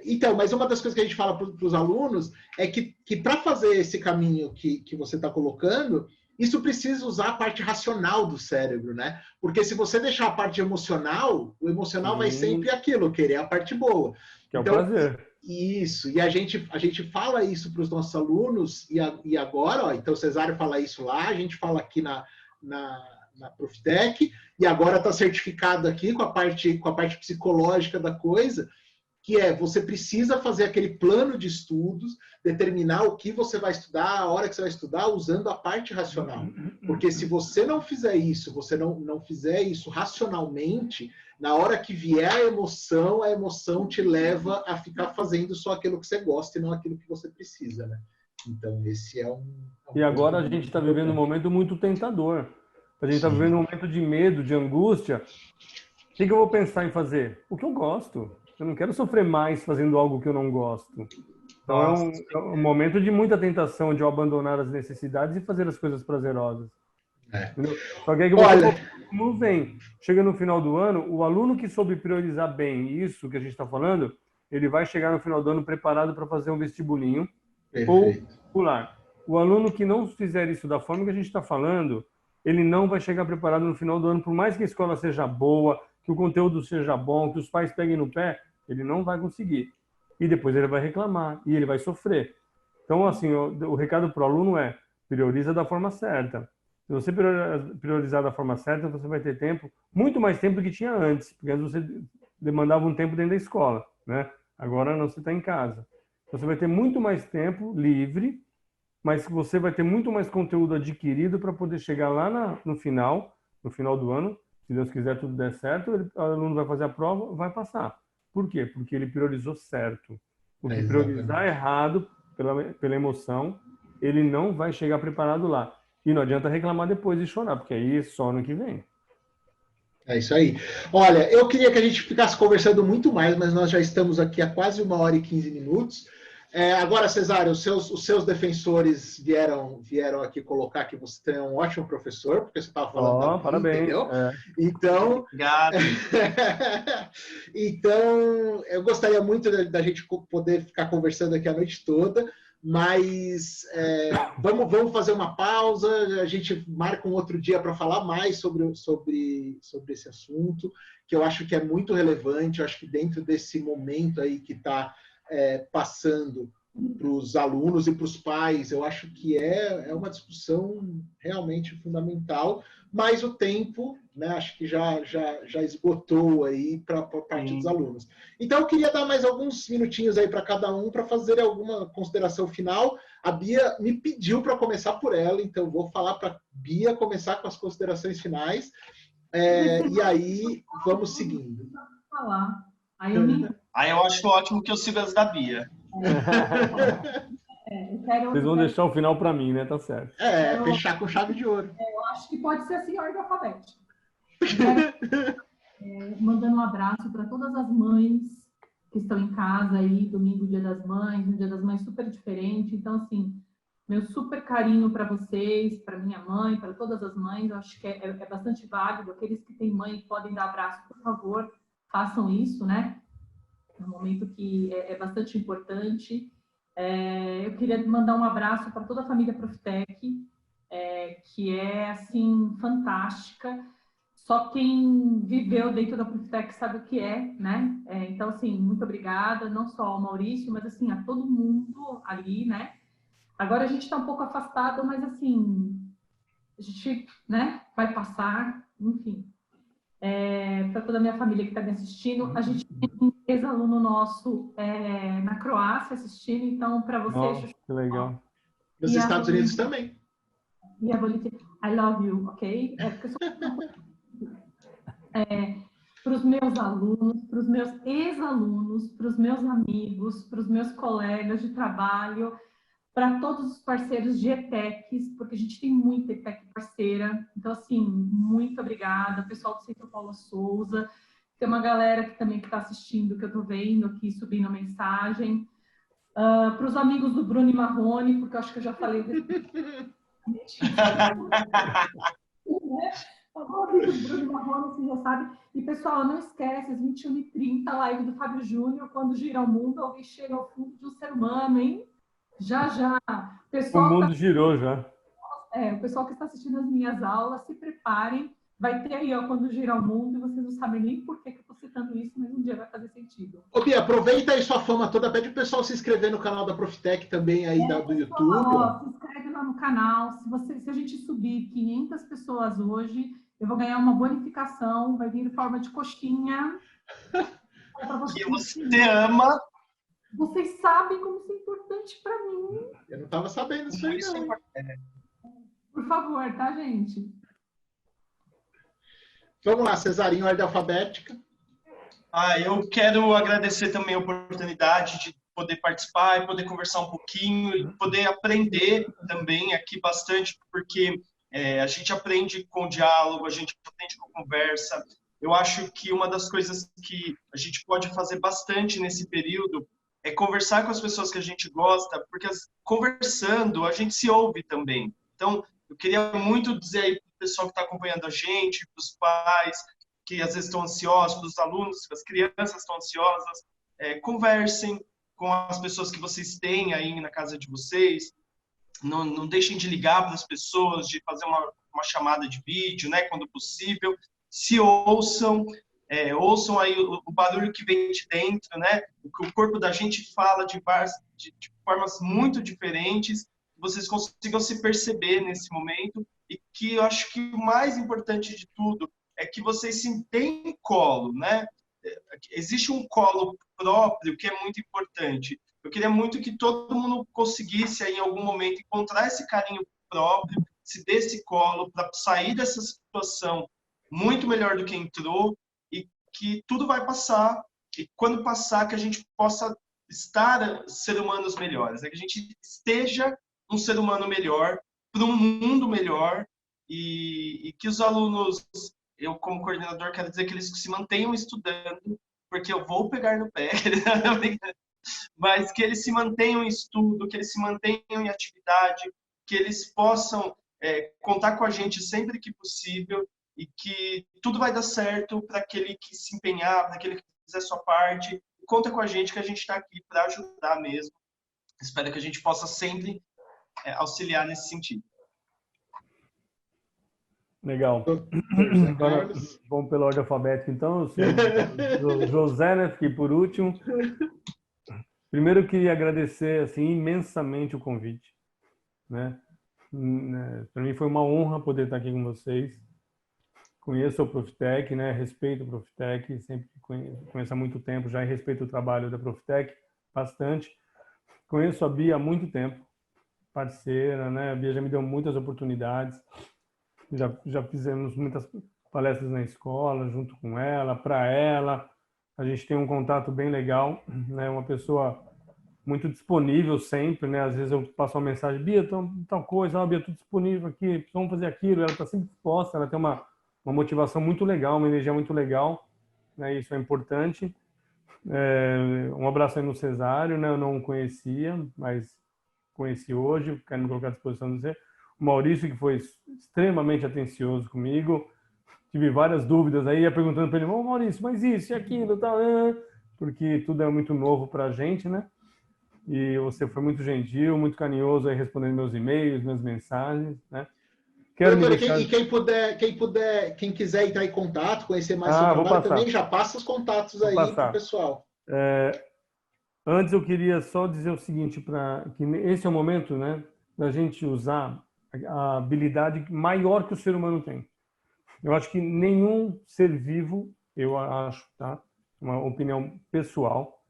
Então, mas uma das coisas que a gente fala para os alunos é que para fazer esse caminho que você está colocando, isso precisa usar a parte racional do cérebro, né? Porque se você deixar a parte emocional, o emocional vai sempre aquilo, querer a parte boa. Que é o prazer. Isso, e a gente fala isso para os nossos alunos, e agora, então o Cesário fala isso lá, a gente fala aqui na Profitec, e agora está certificado aqui com a parte psicológica da coisa, que você precisa fazer aquele plano de estudos, determinar o que você vai estudar, a hora que você vai estudar, usando a parte racional. Porque se você não fizer isso, você não fizer isso racionalmente, na hora que vier a emoção te leva a ficar fazendo só aquilo que você gosta e não aquilo que você precisa, né? Então, esse é um e agora a gente está vivendo um momento muito tentador. A gente está vivendo um momento de medo, de angústia. O que eu vou pensar em fazer? O que eu gosto. Eu não quero sofrer mais fazendo algo que eu não gosto. Então é um momento de muita tentação de eu abandonar as necessidades e fazer as coisas prazerosas. Só que aí como vem, chega no final do ano, o aluno que soube priorizar bem isso que a gente está falando, ele vai chegar no final do ano preparado para fazer um vestibulinho ou pular. O aluno que não fizer isso da forma que a gente está falando, ele não vai chegar preparado no final do ano, por mais que a escola seja boa, que o conteúdo seja bom, que os pais peguem no pé, ele não vai conseguir. E depois ele vai reclamar e ele vai sofrer. Então, assim, o recado para o aluno é: prioriza da forma certa. Se você priorizar da forma certa, você vai ter tempo, muito mais tempo do que tinha antes, porque antes você demandava um tempo dentro da escola, né? Agora não, você está em casa. Você vai ter muito mais tempo livre, mas você vai ter muito mais conteúdo adquirido para poder chegar lá no final do ano. Se Deus quiser, tudo der certo, o aluno vai fazer a prova, vai passar. Por quê? Porque ele priorizou certo. Porque priorizar errado, pela emoção, ele não vai chegar preparado lá. E não adianta reclamar depois e chorar, porque aí é só ano que vem. É isso aí. Olha, eu queria que a gente ficasse conversando muito mais, mas nós já estamos aqui há quase 1h15. Agora, Cesário, os seus defensores vieram aqui colocar que você é um ótimo professor, porque você estava falando parabéns. Entendeu? Então, obrigado. Então, eu gostaria muito da gente poder ficar conversando aqui a noite toda, mas vamos fazer uma pausa, a gente marca um outro dia para falar mais sobre esse assunto, que eu acho que é muito relevante. Eu acho que dentro desse momento aí que está passando para os alunos e para os pais, eu acho que é uma discussão realmente fundamental, mas o tempo, né, acho que já esgotou aí para parte dos alunos. Então, eu queria dar mais alguns minutinhos aí para cada um para fazer alguma consideração final. A Bia me pediu para começar por ela, então vou falar para a Bia começar com as considerações finais, e aí vamos seguindo. Aí eu acho ótimo que eu siga as da Bia. Vocês vão deixar o final para mim, né? Tá certo. Fechar com chave de ouro. Eu acho que pode ser assim, ordem alfabética. Mandando um abraço para todas as mães que estão em casa aí, domingo, Dia das Mães, um Dia das Mães super diferente. Então, assim, meu super carinho para vocês, para minha mãe, para todas as mães. Eu acho que é bastante válido. Aqueles que têm mãe e podem dar abraço, por favor, façam isso, né? É um momento que é bastante importante. Eu queria mandar um abraço para toda a família Profitec, que é, assim, fantástica. Só quem viveu dentro da Profitec sabe o que é, né? Então, assim, muito obrigada, não só ao Maurício, mas, assim, a todo mundo ali, né? Agora a gente está um pouco afastado, mas, assim, a gente, né, vai passar, enfim. Para toda a minha família que está me assistindo, a gente tem um ex-aluno nosso na Croácia assistindo, então para vocês... Que legal. Nos Estados Unidos também. E eu vou lhe dizer, I love you, ok? Para os meus alunos, para os meus ex-alunos, para os meus amigos, para os meus colegas de trabalho, para todos os parceiros de ETECs, porque a gente tem muita ETEC parceira. Então, assim, muito obrigada. Pessoal do Centro Paula Souza, tem uma galera que também está assistindo, que eu estou vendo aqui, subindo a mensagem. Para os amigos do Bruno e Marrone, porque eu acho que eu já falei desse... Bruno Marrone, você já sabe. E, pessoal, não esquece, às 21h30, live do Fábio Júnior, quando gira o mundo, alguém chega ao fundo de um ser humano, hein? Já, já. O mundo girou já. O pessoal que está assistindo as minhas aulas, se preparem. Vai ter aí, ó, quando girar o mundo, e vocês não sabem nem por que eu estou citando isso, mas um dia vai fazer sentido. Ô, Bia, aproveita aí sua fama toda, pede o pessoal se inscrever no canal da Profitec também aí do YouTube. Ó, se inscreve lá no canal. Se a gente subir 500 pessoas hoje, eu vou ganhar uma bonificação, vai vir em forma de coxinha. Que você ama. Vocês sabem como isso é importante para mim. Eu não estava sabendo disso aí, não. Por favor, tá, gente? Vamos lá, Cesarinho, ordem alfabética. Eu quero agradecer também a oportunidade de poder participar e poder conversar um pouquinho e poder aprender também aqui bastante, porque a gente aprende com o diálogo, a gente aprende com a conversa. Eu acho que uma das coisas que a gente pode fazer bastante nesse período é conversar com as pessoas que a gente gosta, porque conversando a gente se ouve também. Então, eu queria muito dizer aí para o pessoal que está acompanhando a gente, para os pais que às vezes estão ansiosos, para os alunos, para as crianças estão ansiosas, conversem com as pessoas que vocês têm aí na casa de vocês, não deixem de ligar para as pessoas, de fazer uma chamada de vídeo, né, quando possível, se ouçam, ouçam aí o barulho que vem de dentro, né, o que o corpo da gente fala de formas muito diferentes, vocês consigam se perceber nesse momento e que eu acho que o mais importante de tudo é que vocês se deem colo, né? Existe um colo próprio que é muito importante. Eu queria muito que todo mundo conseguisse aí, em algum momento encontrar esse carinho próprio, se dê esse colo para sair dessa situação muito melhor do que entrou e que tudo vai passar e quando passar que a gente possa estar ser humanos melhores, que a gente esteja um ser humano melhor, para um mundo melhor e que os alunos, eu como coordenador quero dizer que eles se mantenham estudando, porque eu vou pegar no pé, mas que eles se mantenham em estudo, que eles se mantenham em atividade, que eles possam contar com a gente sempre que possível e que tudo vai dar certo para aquele que se empenhar, para aquele que fizer a sua parte. Conta com a gente que a gente está aqui para ajudar mesmo. Espero que a gente possa sempre auxiliar nesse sentido. Legal. Agora, vamos pela ordem alfabética, então. O José, né? Fiquei por último. Primeiro, eu queria agradecer assim, imensamente o convite, né? Para mim foi uma honra poder estar aqui com vocês. Conheço o Profitec, né? Respeito o Profitec, sempre conheço há muito tempo já e respeito o trabalho da Profitec bastante. Conheço a Bia há muito tempo, parceira, né? A Bia já me deu muitas oportunidades. Já fizemos muitas palestras na escola, junto com ela, para ela. A gente tem um contato bem legal, né? Uma pessoa muito disponível sempre, né? Às vezes eu passo uma mensagem, Bia, tal coisa, Bia, estou disponível aqui, vamos fazer aquilo. Ela está sempre disposta, ela tem uma motivação muito legal, uma energia muito legal, né? Isso é importante. Um abraço aí no Cesário, né? Eu não o conhecia, mas conheci hoje, quero me colocar à disposição de você. O Maurício, que foi extremamente atencioso comigo, tive várias dúvidas aí, ia perguntando para ele, ô Maurício, mas isso e aquilo, tal, porque tudo é muito novo para a gente, né? E você foi muito gentil, muito carinhoso aí respondendo meus e-mails, minhas mensagens, né? Quem quiser entrar em contato, conhecer mais seu trabalho, também já passa os contatos aí para o pessoal. Antes eu queria só dizer o seguinte, que esse é o momento, né, da gente usar a habilidade maior que o ser humano tem. Eu acho que nenhum ser vivo, eu acho, tá? Uma opinião pessoal,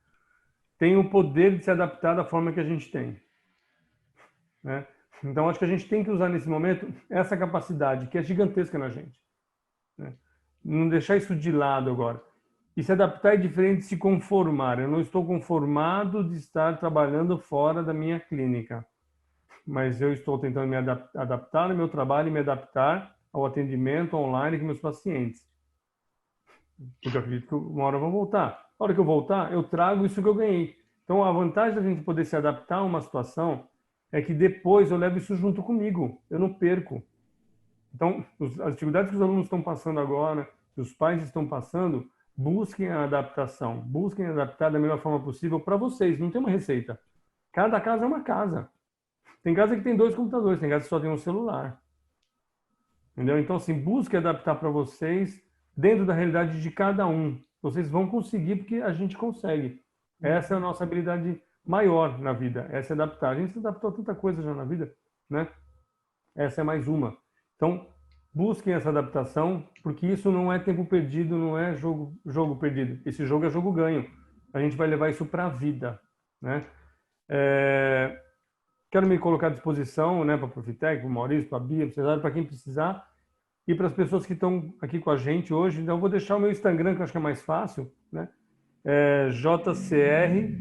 tem o poder de se adaptar da forma que a gente tem, né? Então, acho que a gente tem que usar nesse momento essa capacidade que é gigantesca na gente, né? Não deixar isso de lado agora. E se adaptar é diferente de se conformar. Eu não estou conformado de estar trabalhando fora da minha clínica, mas eu estou tentando me adaptar no meu trabalho e me adaptar ao atendimento online com meus pacientes. Porque eu acredito que uma hora eu vou voltar. A hora que eu voltar, eu trago isso que eu ganhei. Então, a vantagem da gente poder se adaptar a uma situação é que depois eu levo isso junto comigo, eu não perco. Então, as dificuldades que os alunos estão passando agora, que os pais estão passando, busquem a adaptação, busquem adaptar da melhor forma possível para vocês. Não tem uma receita. Cada casa é uma casa. Tem casa que tem 2 computadores, tem casa que só tem um celular. Entendeu? Então, assim, busque adaptar para vocês dentro da realidade de cada um. Vocês vão conseguir porque a gente consegue. Essa é a nossa habilidade maior na vida, essa é adaptar. A gente se adaptou a tanta coisa já na vida, né? Essa é mais uma. Então, busquem essa adaptação, porque isso não é tempo perdido, não é jogo perdido. Esse jogo é jogo ganho. A gente vai levar isso para a vida, né? Quero me colocar à disposição, né, para a Profitec, para o Maurício, para a Bia, para quem precisar, e para as pessoas que estão aqui com a gente hoje. Então, eu vou deixar o meu Instagram, que eu acho que é mais fácil, né? JCR,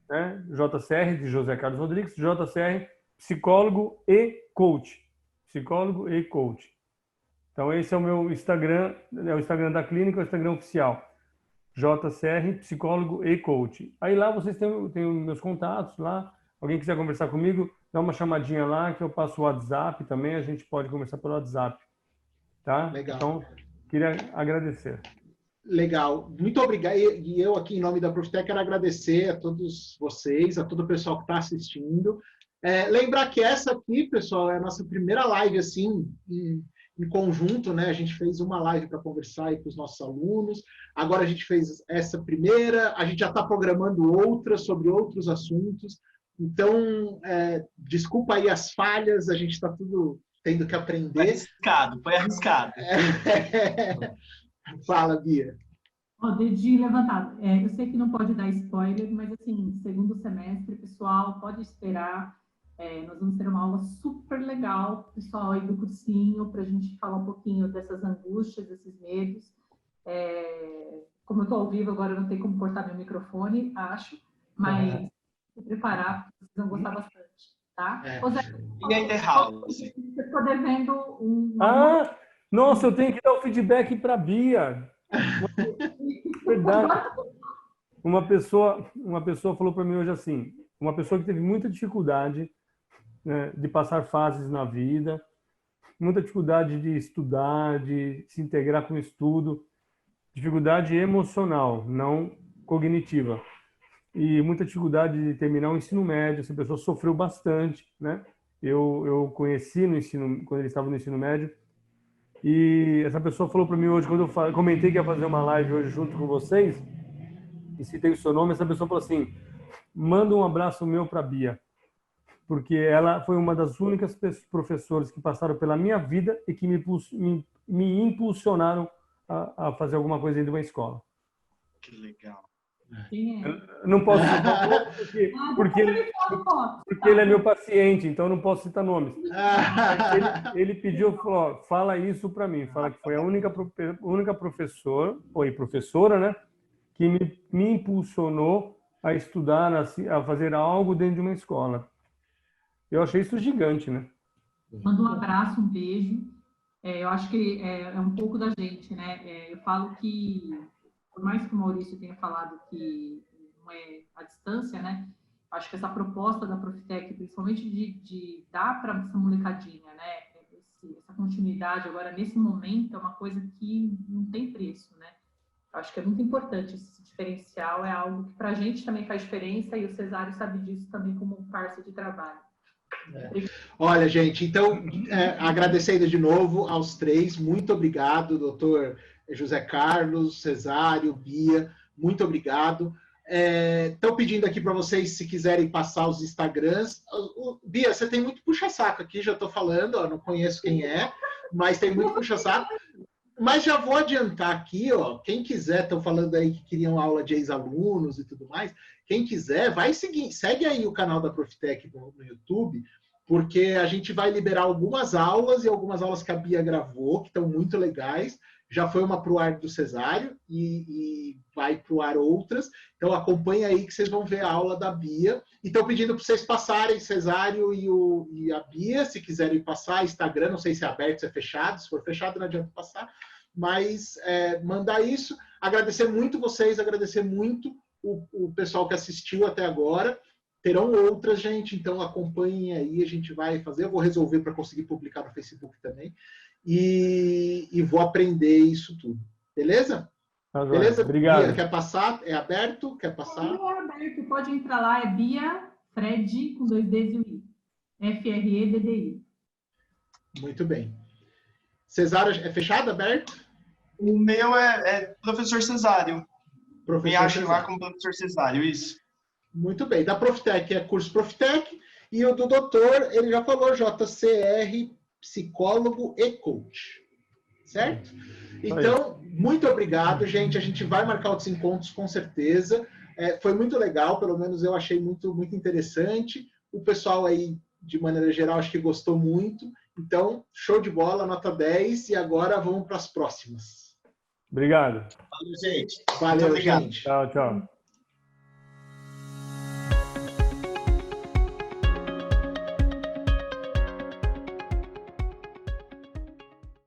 né? JCR de José Carlos Rodrigues, JCR, psicólogo e coach. Psicólogo e coach. Então, esse é o meu Instagram, é o Instagram da clínica, é o Instagram oficial. JCR, psicólogo e coach. Aí lá vocês têm meus contatos lá. Alguém quiser conversar comigo, dá uma chamadinha lá que eu passo o WhatsApp também, a gente pode conversar pelo WhatsApp. Tá? Legal. Então, queria agradecer. Legal. Muito obrigado. E eu aqui, em nome da Profitec, quero agradecer a todos vocês, a todo o pessoal que está assistindo. Lembrar que essa aqui, pessoal, é a nossa primeira live, assim, em conjunto, né? A gente fez uma live para conversar aí com os nossos alunos. Agora a gente fez essa primeira, a gente já está programando outras sobre outros assuntos. Então, desculpa aí as falhas, a gente está tudo tendo que aprender. Foi arriscado. Fala, Bia. Dedinho levantado. Eu sei que não pode dar spoiler, mas, assim, segundo semestre, pessoal, pode esperar. Nós vamos ter uma aula super legal, pessoal, aí do cursinho, para a gente falar um pouquinho dessas angústias, desses medos. Como eu estou ao vivo, agora eu não tenho como cortar meu microfone, acho, mas se preparar, porque vocês vão gostar bastante, tá? E ainda errado. Eu estou devendo um... Nossa, eu tenho que dar o feedback para a Bia. Verdade. Uma pessoa falou para mim hoje assim, uma pessoa que teve muita dificuldade, né, de passar fases na vida, muita dificuldade de estudar, de se integrar com o estudo, dificuldade emocional, não cognitiva, e muita dificuldade de terminar o ensino médio. Essa pessoa sofreu bastante, né? Eu conheci quando ele estava no ensino médio, e essa pessoa falou para mim hoje, quando eu comentei que ia fazer uma live hoje junto com vocês, e citei o seu nome, essa pessoa falou assim: manda um abraço meu para a Bia, porque ela foi uma das únicas professoras que passaram pela minha vida e que me impulsionaram a fazer alguma coisa dentro de uma escola. Que legal. Eu não posso citar nomes porque ele é meu paciente, então eu não posso citar nomes. Ele pediu, falou: fala isso para mim, fala que foi a única professora, né, que me impulsionou a estudar, a fazer algo dentro de uma escola. Eu achei isso gigante, né? Manda um abraço, um beijo. Eu acho que é um pouco da gente, né? Eu falo que, por mais que o Maurício tenha falado que não é a distância, né? Acho que essa proposta da Profitec, principalmente de dar para essa molecadinha, né? Essa continuidade agora, nesse momento, é uma coisa que não tem preço, né? Acho que é muito importante esse diferencial, é algo que para a gente também faz diferença, e o Cesário sabe disso também como parceiro de trabalho. Olha, gente, então, agradecendo de novo aos três, muito obrigado, doutor José Carlos, Cesário, Bia, muito obrigado. Estão pedindo aqui para vocês, se quiserem passar os Instagrams. Bia, você tem muito puxa-saco aqui, já estou falando, não conheço quem é, mas tem muito puxa-saco. Mas já vou adiantar aqui, quem quiser, estão falando aí que queriam aula de ex-alunos e tudo mais, quem quiser, vai seguir, segue aí o canal da Profitec no YouTube, porque a gente vai liberar algumas aulas, e algumas aulas que a Bia gravou, que estão muito legais. Já foi uma para o ar do Cesário, e vai para o ar outras. Então acompanha aí que vocês vão ver a aula da Bia. E estão pedindo para vocês passarem, Cesário e a Bia, se quiserem passar. Instagram, não sei se é aberto, se é fechado. Se for fechado, não adianta passar. Mas mandar isso. Agradecer muito vocês, agradecer muito o pessoal que assistiu até agora. Terão outras, gente, então acompanhem aí, a gente vai fazer. Eu vou resolver para conseguir publicar no Facebook também. E vou aprender isso tudo. Beleza? Beleza? Obrigado. Bia, quer passar? É aberto? Quer passar? É aberto, pode entrar lá, é Bia Fred, com 2 Ds e um I. F-R-E-D-D-I. Muito bem. Cesário, é fechado, aberto? O meu é Professor Cesário. Me achem lá Cesário. como Professor Cesário, isso. Muito bem. Da Profitec é curso Profitec. E o do doutor, ele já falou, JCR, psicólogo e coach. Certo? Então, muito obrigado, gente. A gente vai marcar outros encontros, com certeza. Foi muito legal, pelo menos eu achei muito, muito interessante. O pessoal aí, de maneira geral, acho que gostou muito. Então, show de bola, nota 10. E agora vamos para as próximas. Obrigado. Valeu, gente. Valeu, Muito obrigado. gente. Tchau, tchau.